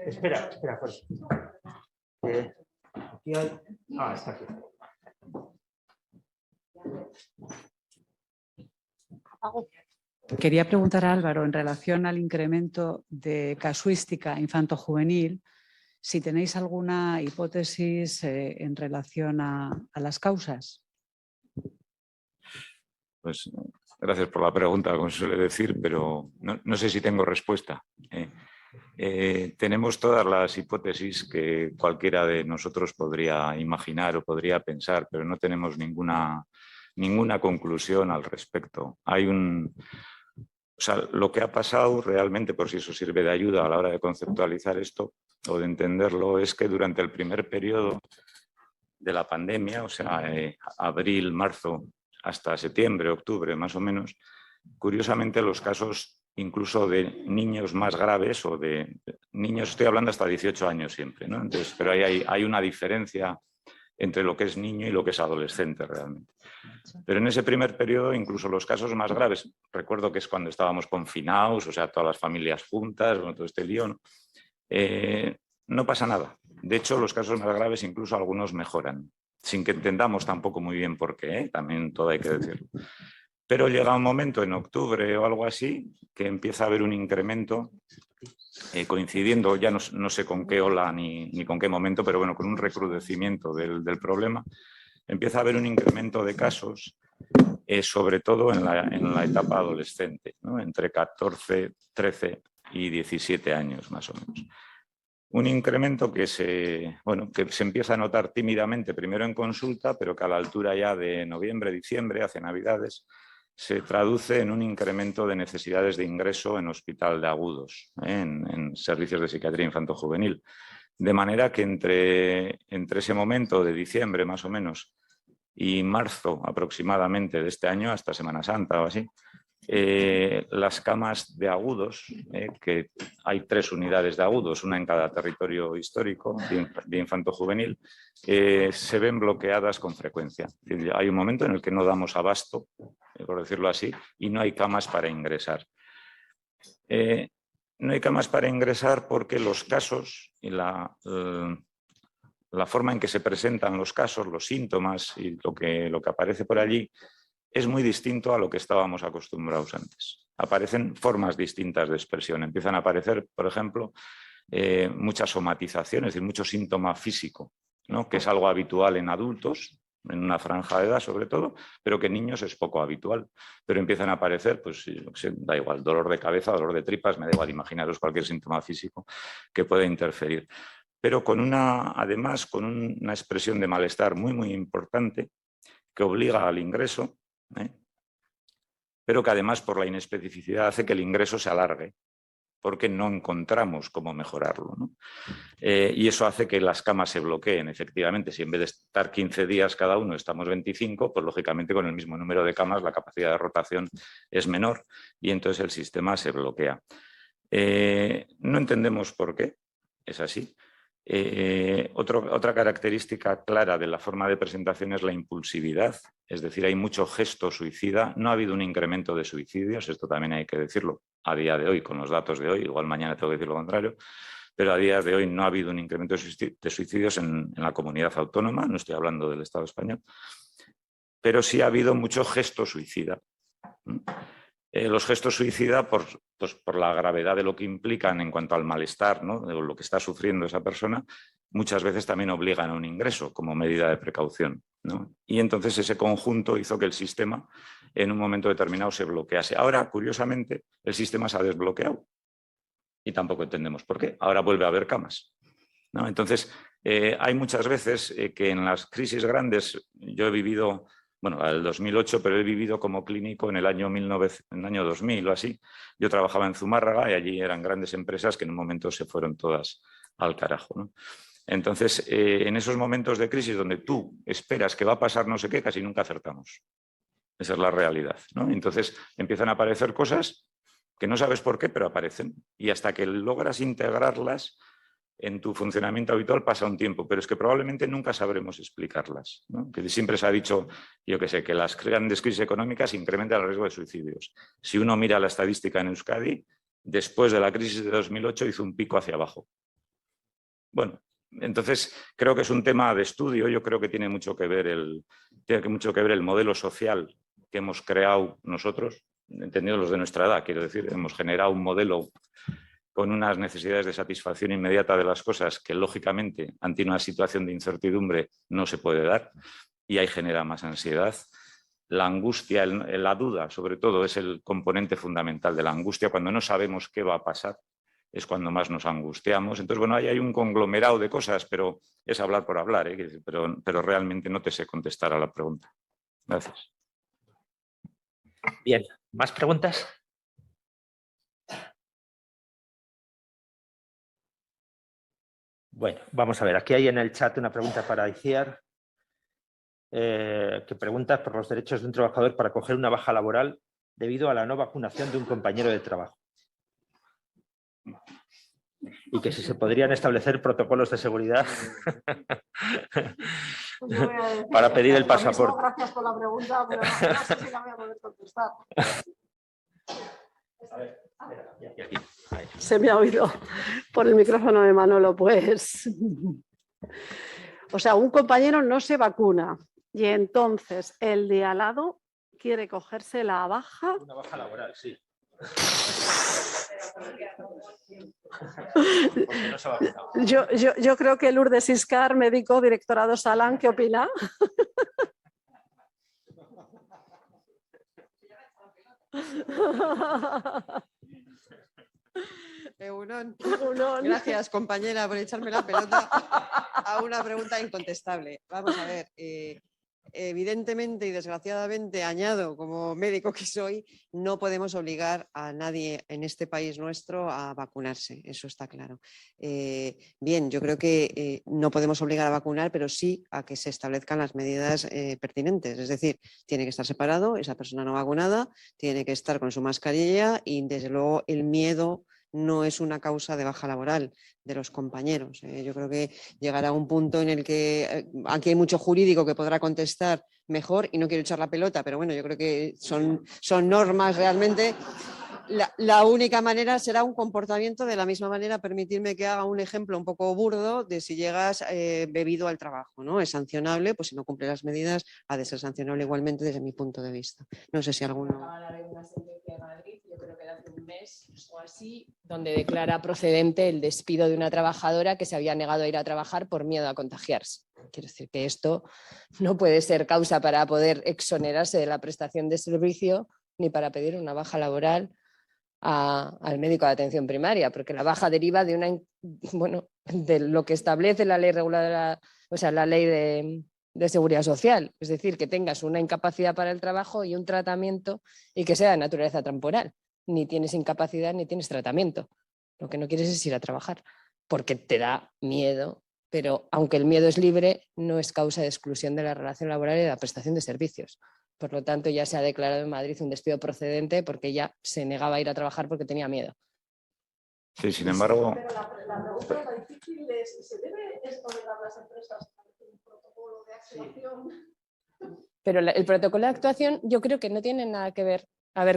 A: Espera, Jorge. Aquí hay... está aquí.
E: Quería preguntar a Álvaro en relación al incremento de casuística infanto-juvenil, si tenéis alguna hipótesis en relación a las causas.
B: Pues gracias por la pregunta, como se suele decir, pero no sé si tengo respuesta. Tenemos todas las hipótesis que cualquiera de nosotros podría imaginar o podría pensar, pero no tenemos ninguna conclusión al respecto. O sea, lo que ha pasado realmente, por si eso sirve de ayuda a la hora de conceptualizar esto o de entenderlo, es que durante el primer periodo de la pandemia, o sea, abril, marzo, hasta septiembre, octubre, más o menos, curiosamente los casos incluso de niños más graves o de niños, estoy hablando hasta 18 años siempre, ¿no? Entonces, pero ahí hay una diferencia entre lo que es niño y lo que es adolescente realmente. Pero en ese primer periodo, incluso los casos más graves, recuerdo que es cuando estábamos confinados, o sea, todas las familias juntas, bueno, todo este lío, ¿no? No pasa nada. De hecho, los casos más graves incluso algunos mejoran, sin que entendamos tampoco muy bien por qué, también todo hay que decirlo. Pero llega un momento en octubre o algo así que empieza a haber un incremento coincidiendo, ya no sé con qué ola ni con qué momento, pero bueno, con un recrudecimiento del problema, empieza a haber un incremento de casos, sobre todo en la etapa adolescente, ¿no? Entre 14, 13 y 17 años más o menos. Un incremento que se empieza a notar tímidamente primero en consulta, pero que a la altura ya de noviembre, diciembre, hacia Navidades, se traduce en un incremento de necesidades de ingreso en hospital de agudos, en servicios de psiquiatría infanto-juvenil. De manera que entre ese momento de diciembre más o menos y marzo aproximadamente de este año, hasta Semana Santa o así, las camas de agudos, que hay 3 unidades de agudos, una en cada territorio histórico de infanto-juvenil, se ven bloqueadas con frecuencia. Es decir, hay un momento en el que no damos abasto, por decirlo así, y no hay camas para ingresar. No hay camas para ingresar porque los casos y la forma en que se presentan los casos, los síntomas y lo que aparece por allí, es muy distinto a lo que estábamos acostumbrados antes. Aparecen formas distintas de expresión. Empiezan a aparecer, por ejemplo, muchas somatizaciones, es decir, mucho síntoma físico, ¿no? Que es algo habitual en adultos, en una franja de edad sobre todo, pero que en niños es poco habitual. Pero empiezan a aparecer, pues da igual, dolor de cabeza, dolor de tripas, me da igual, imaginaros cualquier síntoma físico que pueda interferir. Pero además con una expresión de malestar muy, muy importante que obliga al ingreso, pero que además por la inespecificidad hace que el ingreso se alargue, porque no encontramos cómo mejorarlo, ¿no? Y eso hace que las camas se bloqueen, efectivamente. Si en vez de estar 15 días cada uno estamos 25, pues lógicamente con el mismo número de camas la capacidad de rotación es menor y entonces el sistema se bloquea. No entendemos por qué, es así. Otra característica clara de la forma de presentación es la impulsividad, es decir, hay mucho gesto suicida. No ha habido un incremento de suicidios, esto también hay que decirlo a día de hoy, con los datos de hoy, igual mañana tengo que decir lo contrario, pero a día de hoy no ha habido un incremento de suicidios en la comunidad autónoma, no estoy hablando del Estado español, pero sí ha habido mucho gesto suicida. Los gestos suicida, por la gravedad de lo que implican en cuanto al malestar, ¿no? De lo que está sufriendo esa persona, muchas veces también obligan a un ingreso como medida de precaución, ¿no? Y entonces ese conjunto hizo que el sistema en un momento determinado se bloquease. Ahora, curiosamente, el sistema se ha desbloqueado y tampoco entendemos por qué. Ahora vuelve a haber camas, ¿no? Entonces, hay muchas veces que en las crisis grandes, yo he vivido... Bueno, la del 2008, pero he vivido como clínico en el año 2000 o así. Yo trabajaba en Zumárraga y allí eran grandes empresas que en un momento se fueron todas al carajo, ¿no? Entonces, en esos momentos de crisis donde tú esperas que va a pasar no sé qué, casi nunca acertamos. Esa es la realidad, ¿no? Entonces empiezan a aparecer cosas que no sabes por qué, pero aparecen. Y hasta que logras integrarlas en tu funcionamiento habitual pasa un tiempo, pero es que probablemente nunca sabremos explicarlas, ¿no? Que siempre se ha dicho, yo que sé, que las grandes crisis económicas incrementan el riesgo de suicidios. Si uno mira la estadística en Euskadi, después de la crisis de 2008 hizo un pico hacia abajo. Bueno, entonces creo que es un tema de estudio. Yo creo que tiene mucho que ver el modelo social que hemos creado nosotros, entendidos los de nuestra edad, quiero decir, hemos generado un modelo con unas necesidades de satisfacción inmediata de las cosas que lógicamente ante una situación de incertidumbre no se puede dar y ahí genera más ansiedad. La angustia, la duda sobre todo es el componente fundamental de la angustia. Cuando no sabemos qué va a pasar es cuando más nos angustiamos. Entonces, bueno, ahí hay un conglomerado de cosas, pero es hablar por hablar, ¿eh? Pero realmente no te sé contestar a la pregunta. Gracias.
A: Bien, ¿más preguntas? Bueno, vamos a ver, aquí hay en el chat una pregunta para Iciar, que pregunta por los derechos de un trabajador para coger una baja laboral debido a la no vacunación de un compañero de trabajo. Y que si se podrían establecer protocolos de seguridad para pedir el pasaporte.
D: Gracias por la pregunta, pero no sé si la voy a poder contestar. Se me ha oído por el micrófono de Manolo, pues. O sea, un compañero no se vacuna y entonces el de al lado quiere cogerse la baja.
A: Una baja laboral, sí.
D: Yo creo que Lourdes Iscar, médico, directorado Salan, ¿qué opina?
F: Egunon. Gracias, compañera, por echarme la pelota a una pregunta incontestable. Vamos a ver, evidentemente y desgraciadamente, añado como médico que soy, no podemos obligar a nadie en este país nuestro a vacunarse, eso está claro. Bien, yo creo que no podemos obligar a vacunar, pero sí a que se establezcan las medidas pertinentes. Es decir, tiene que estar separado esa persona no vacunada, tiene que estar con su mascarilla y, desde luego, el miedo no es una causa de baja laboral de los compañeros. Yo creo que llegará un punto en el que aquí hay mucho jurídico que podrá contestar mejor y no quiero echar la pelota, pero bueno, yo creo que son normas realmente. La única manera será un comportamiento de la misma manera. Permitirme que haga un ejemplo un poco burdo de si llegas bebido al trabajo, ¿no? Es sancionable, pues si no cumple las medidas ha de ser sancionable igualmente desde mi punto de vista. No sé si alguno...
G: Acaba de haber una sentencia de Madrid, yo creo que hace un mes o así, donde declara procedente el despido de una trabajadora que se había negado a ir a trabajar por miedo a contagiarse. Quiero decir que esto no puede ser causa para poder exonerarse de la prestación de servicio ni para pedir una baja laboral al médico de atención primaria, porque la baja deriva de de lo que establece la ley reguladora, o sea, la ley de seguridad social, es decir, que tengas una incapacidad para el trabajo y un tratamiento y que sea de naturaleza temporal. Ni tienes incapacidad ni tienes tratamiento. Lo que no quieres es ir a trabajar porque te da miedo, pero aunque el miedo es libre, no es causa de exclusión de la relación laboral y de la prestación de servicios. Por lo tanto, ya se ha declarado en Madrid un despido procedente porque ella se negaba a ir a trabajar porque tenía miedo.
B: Sí, sin embargo...
D: Pero la pregunta más difícil es, ¿se debe exonerar las empresas un protocolo de actuación?
G: Pero el protocolo de actuación yo creo que no tiene nada que ver,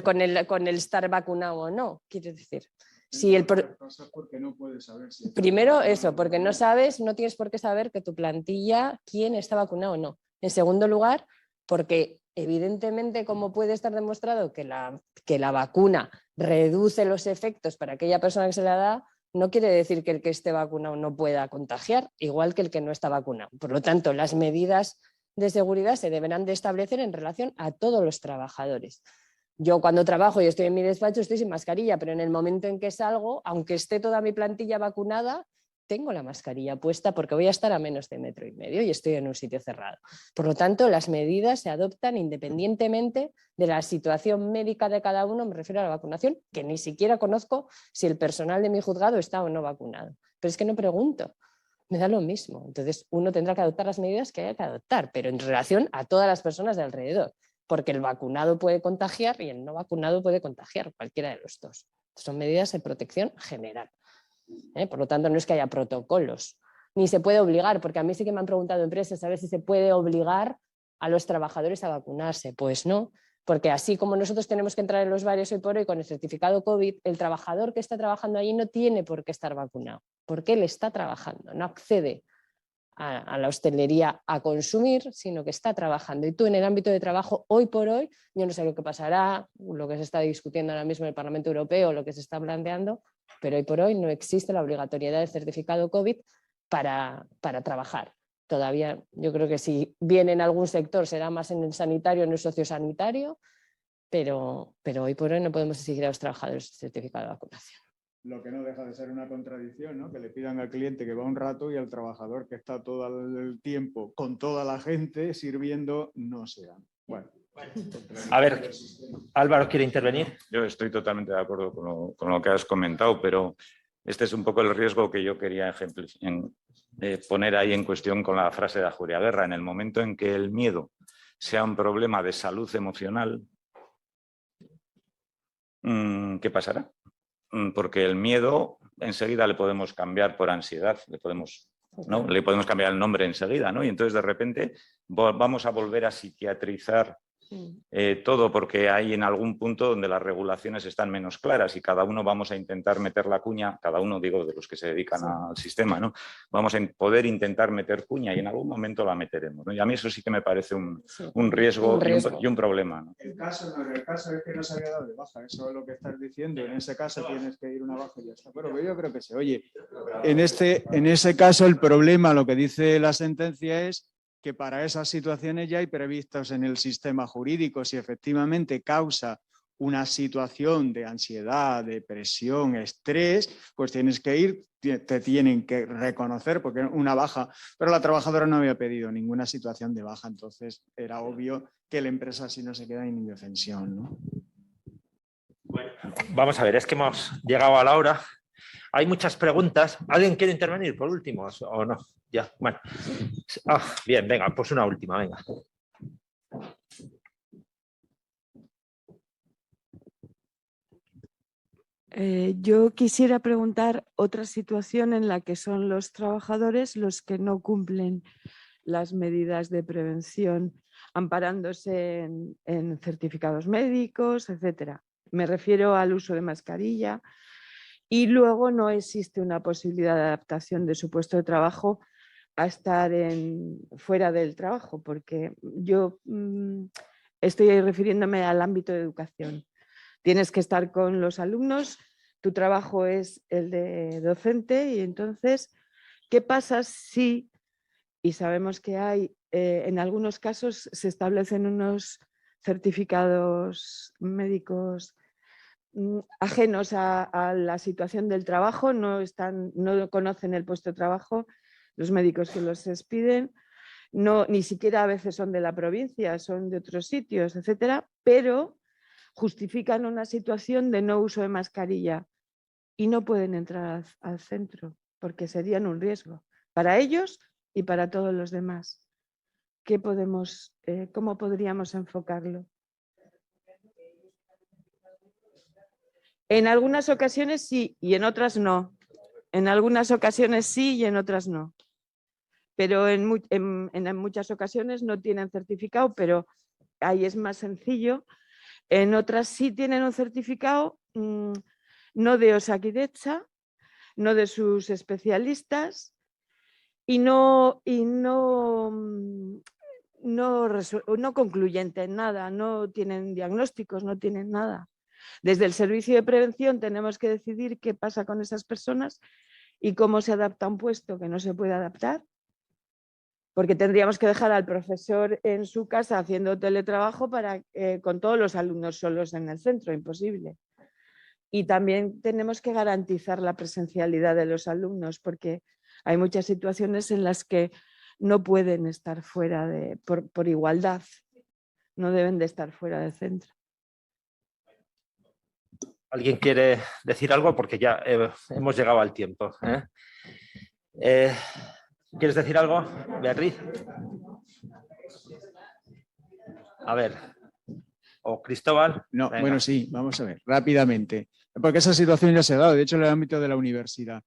G: con el estar vacunado o no, quiero decir. Si
H: porque no puedes saber si
G: primero eso, porque no sabes, no tienes por qué saber que tu plantilla, quién está vacunado o no. En segundo lugar, porque evidentemente, como puede estar demostrado que la vacuna reduce los efectos para aquella persona que se la da, no quiere decir que el que esté vacunado no pueda contagiar, igual que el que no está vacunado. Por lo tanto, las medidas de seguridad se deberán de establecer en relación a todos los trabajadores. Yo cuando trabajo y estoy en mi despacho estoy sin mascarilla, pero en el momento en que salgo, aunque esté toda mi plantilla vacunada, tengo la mascarilla puesta porque voy a estar a menos de 1,5 metros y estoy en un sitio cerrado. Por lo tanto, las medidas se adoptan independientemente de la situación médica de cada uno. Me refiero a la vacunación, que ni siquiera conozco si el personal de mi juzgado está o no vacunado. Pero es que no pregunto, me da lo mismo. Entonces, uno tendrá que adoptar las medidas que haya que adoptar, pero en relación a todas las personas de alrededor, porque el vacunado puede contagiar y el no vacunado puede contagiar, cualquiera de los dos. Son medidas de protección general. Por lo tanto, no es que haya protocolos, ni se puede obligar, porque a mí sí que me han preguntado empresas a ver si se puede obligar a los trabajadores a vacunarse. Pues no, porque así como nosotros tenemos que entrar en los bares hoy por hoy con el certificado COVID, el trabajador que está trabajando allí no tiene por qué estar vacunado, porque él está trabajando, no accede a la hostelería a consumir, sino que está trabajando. Y tú en el ámbito de trabajo, hoy por hoy, yo no sé lo que pasará, lo que se está discutiendo ahora mismo en el Parlamento Europeo, lo que se está planteando, pero hoy por hoy no existe la obligatoriedad del certificado COVID para trabajar. Todavía yo creo que si viene en algún sector será más en el sanitario, en el sociosanitario, pero hoy por hoy no podemos exigir a los trabajadores el certificado de vacunación.
H: Lo que no deja de ser una contradicción, ¿no? Que le pidan al cliente que va un rato y al trabajador que está todo el tiempo con toda la gente sirviendo no sea. Bueno.
A: A ver, Álvaro quiere intervenir.
B: Yo estoy totalmente de acuerdo con lo que has comentado, pero este es un poco el riesgo que yo quería poner ahí en cuestión con la frase de Ajuria Guerra. En el momento en que el miedo sea un problema de salud emocional, ¿qué pasará? Porque el miedo enseguida le podemos cambiar por ansiedad, le podemos cambiar el nombre enseguida, ¿no? Y entonces de repente vamos a volver a psiquiatrizar todo, porque hay en algún punto donde las regulaciones están menos claras y cada uno vamos a intentar meter la cuña, cada uno digo de los que se dedican al sistema, ¿no? Vamos a poder intentar meter cuña y en algún momento la meteremos, ¿no? Y a mí eso sí que me parece un riesgo, y un problema, ¿no?
H: El caso es que no se había dado de baja, eso es lo que estás diciendo. En ese caso tienes que ir una baja y ya está. Pero yo creo que se oye. En ese caso el problema, lo que dice la sentencia es que para esas situaciones ya hay previstos en el sistema jurídico. Si efectivamente causa una situación de ansiedad, depresión, estrés, pues tienes que ir, te tienen que reconocer porque una baja, pero la trabajadora no había pedido ninguna situación de baja, entonces era obvio que la empresa así no se queda en indefensión, ¿no?
A: Bueno, vamos a ver, es que hemos llegado a la hora. Hay muchas preguntas. ¿Alguien quiere intervenir por último o no? Ya, bueno. Bien, venga, pues una última, venga.
I: Yo quisiera preguntar otra situación en la que son los trabajadores los que no cumplen las medidas de prevención amparándose en certificados médicos, etcétera. Me refiero al uso de mascarilla y luego no existe una posibilidad de adaptación de su puesto de trabajo a estar fuera del trabajo, porque yo estoy refiriéndome al ámbito de educación. Tienes que estar con los alumnos, tu trabajo es el de docente y entonces, ¿qué pasa si, y sabemos que hay, en algunos casos se establecen unos certificados médicos ajenos a la situación del trabajo, no conocen el puesto de trabajo, los médicos que los expiden, ni siquiera a veces son de la provincia, son de otros sitios, etcétera, pero justifican una situación de no uso de mascarilla y no pueden entrar al centro porque serían un riesgo para ellos y para todos los demás. ¿Cómo podríamos enfocarlo? En algunas ocasiones sí y en otras no. En algunas ocasiones sí y en otras no. Pero en muchas ocasiones no tienen certificado, pero ahí es más sencillo. En otras sí tienen un certificado, no de Osakidetza, no de sus especialistas y no concluyente en nada, no tienen diagnósticos, no tienen nada. Desde el servicio de prevención tenemos que decidir qué pasa con esas personas y cómo se adapta a un puesto que no se puede adaptar, porque tendríamos que dejar al profesor en su casa haciendo teletrabajo con todos los alumnos solos en el centro, imposible. Y también tenemos que garantizar la presencialidad de los alumnos, porque hay muchas situaciones en las que no pueden estar fuera por igualdad, no deben de estar fuera del centro.
A: ¿Alguien quiere decir algo? Porque ya hemos llegado al tiempo. ¿Quieres decir algo, Beatriz? A ver. ¿O Cristóbal?
H: No,
A: venga.
H: bueno, sí, vamos a ver, rápidamente. Porque esa situación ya se ha dado, de hecho, en el ámbito de la universidad.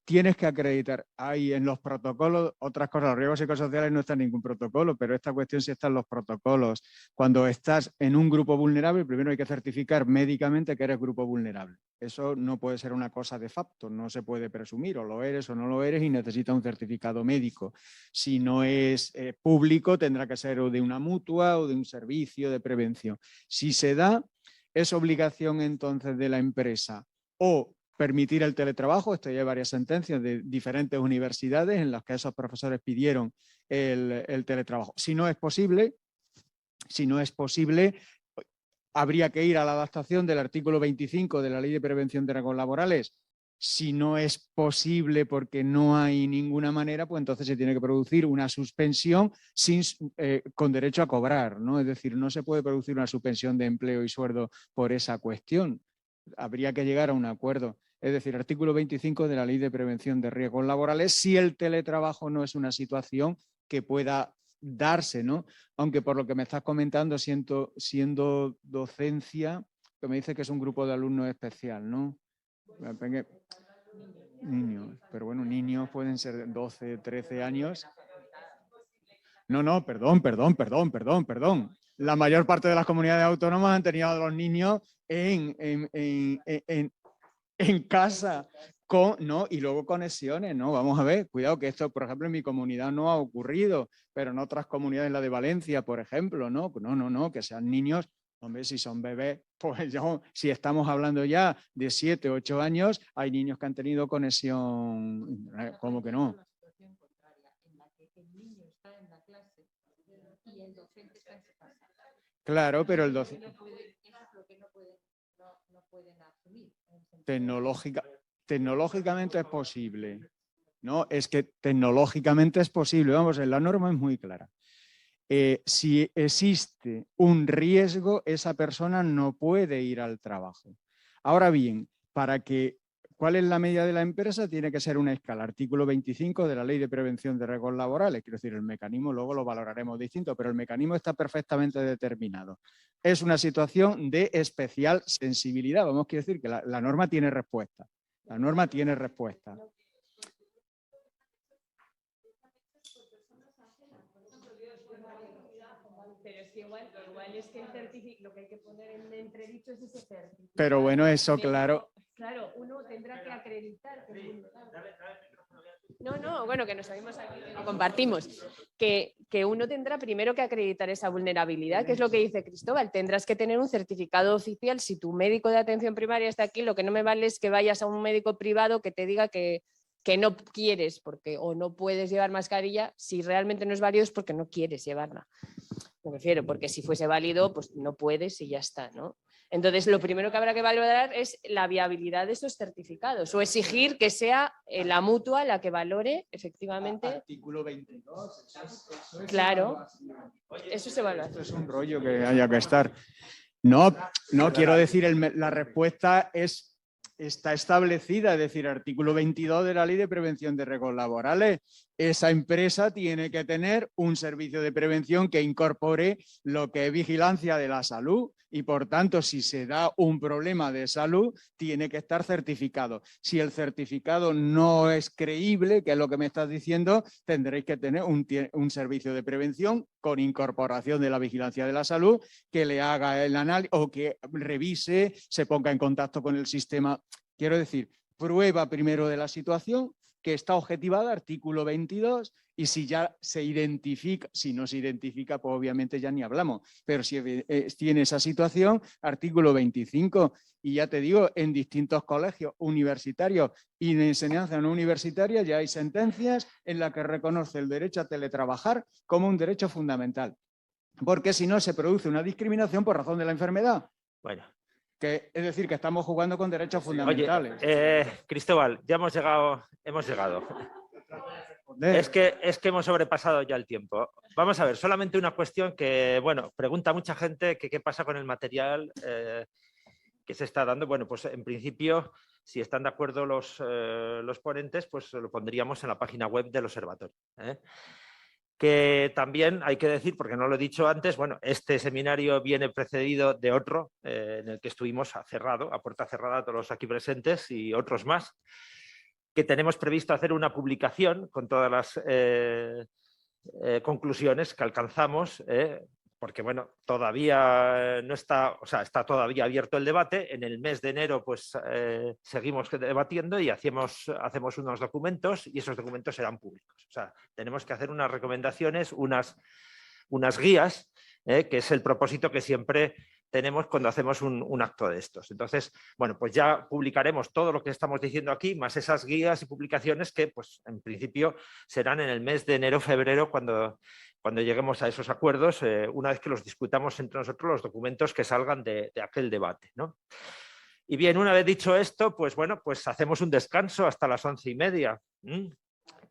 H: tienes que acreditar. Hay en los protocolos otras cosas, los riesgos psicosociales no está en ningún protocolo, pero esta cuestión sí está en los protocolos. Cuando estás en un grupo vulnerable, primero hay que certificar médicamente que eres grupo vulnerable. Eso no puede ser una cosa de facto, no se puede presumir, o lo eres o no lo eres y necesita un certificado médico. Si no es público, tendrá que ser o de una mutua o de un servicio de prevención. Si se da, es obligación entonces de la empresa o permitir el teletrabajo. Esto ya hay varias sentencias de diferentes universidades en las que esos profesores pidieron el teletrabajo. Si no es posible, habría que ir a la adaptación del artículo 25 de la Ley de Prevención de Riesgos Laborales. Si no es posible porque no hay ninguna manera, pues entonces se tiene que producir una suspensión con derecho a cobrar, ¿no? Es decir, no se puede producir una suspensión de empleo y sueldo por esa cuestión. Habría que llegar a un acuerdo. Es decir, artículo 25 de la Ley de Prevención de Riesgos Laborales, si el teletrabajo no es una situación que pueda darse, ¿no? Aunque por lo que me estás comentando, siendo docencia, que me dice que es un grupo de alumnos especial, ¿no? Niños, pero bueno, niños pueden ser 12, 13 años. No, perdón. La mayor parte de las comunidades autónomas han tenido a los niños en casa, ¿no? Y luego conexiones, ¿no? Vamos a ver, cuidado que esto, por ejemplo, en mi comunidad no ha ocurrido, pero en otras comunidades, la de Valencia, por ejemplo, ¿no? No, que sean niños, hombre, si son bebés, pues si estamos hablando ya de 7, 8 años, hay niños que han tenido conexión, ¿cómo que no? Claro, pero el docente... Tecnológicamente es posible, ¿no? Es que tecnológicamente es posible, vamos, la norma es muy clara. Si existe un riesgo, esa persona no puede ir al trabajo. Ahora bien, ¿cuál es la medida de la empresa? Tiene que ser una escala, artículo 25 de la Ley de Prevención de Riesgos Laborales. Quiero decir, el mecanismo luego lo valoraremos distinto, pero el mecanismo está perfectamente determinado. Es una situación de especial sensibilidad. Vamos a decir que la norma tiene respuesta. La norma tiene respuesta.
G: Pero es que igual es que lo que hay que poner en entredicho es ese certificado.
H: Pero bueno, eso claro.
G: Claro, uno tendrá que acreditar. No, bueno, que nos sabemos aquí, que lo compartimos. Que uno tendrá primero que acreditar esa vulnerabilidad, que es lo que dice Cristóbal. Tendrás que tener un certificado oficial. Si tu médico de atención primaria está aquí, lo que no me vale es que vayas a un médico privado que te diga que no quieres o no puedes llevar mascarilla. Si realmente no es válido es porque no quieres llevarla. Me refiero, porque si fuese válido, pues no puedes y ya está, ¿no? Entonces, lo primero que habrá que valorar es la viabilidad de esos certificados o exigir que sea la mutua la que valore efectivamente.
H: Artículo 22. Eso
G: claro, eso es evaluación.
H: Esto es un rollo que haya que estar. No quiero decir, la respuesta está establecida, es decir, artículo 22 de la Ley de Prevención de Riesgos Laborales. Esa empresa tiene que tener un servicio de prevención que incorpore lo que es vigilancia de la salud y, por tanto, si se da un problema de salud, tiene que estar certificado. Si el certificado no es creíble, que es lo que me estás diciendo, tendréis que tener un servicio de prevención con incorporación de la vigilancia de la salud que le haga el análisis o que revise, se ponga en contacto con el sistema. Quiero decir, prueba primero de la situación, que está objetivada, artículo 22, y si ya se identifica, si no se identifica, pues obviamente ya ni hablamos, pero si tiene esa situación, artículo 25, y ya te digo, en distintos colegios universitarios y de enseñanza no universitaria ya hay sentencias en las que reconoce el derecho a teletrabajar como un derecho fundamental, porque si no se produce una discriminación por razón de la enfermedad.
A: Bueno.
H: Es decir, que estamos jugando con derechos fundamentales.
A: Oye, Cristóbal, ya hemos llegado. Es que hemos sobrepasado ya el tiempo. Vamos a ver, solamente una cuestión que, bueno, pregunta mucha gente que qué pasa con el material que se está dando. Bueno, pues en principio, si están de acuerdo los ponentes, pues lo pondríamos en la página web del observatorio. Que también hay que decir, porque no lo he dicho antes, bueno, este seminario viene precedido de otro en el que estuvimos a puerta cerrada todos los aquí presentes y otros más, que tenemos previsto hacer una publicación con todas las conclusiones que alcanzamos, porque bueno, todavía no está, o sea, está todavía abierto el debate. En el mes de enero pues seguimos debatiendo y hacemos unos documentos y esos documentos serán públicos. O sea, tenemos que hacer unas recomendaciones, unas guías, que es el propósito que siempre tenemos cuando hacemos un acto de estos. Entonces, bueno, pues ya publicaremos todo lo que estamos diciendo aquí, más esas guías y publicaciones que, pues, en principio serán en el mes de enero-febrero cuando lleguemos a esos acuerdos, una vez que los discutamos entre nosotros los documentos que salgan de aquel debate, ¿no? Y bien, una vez dicho esto, pues bueno, pues hacemos un descanso hasta las 11:30.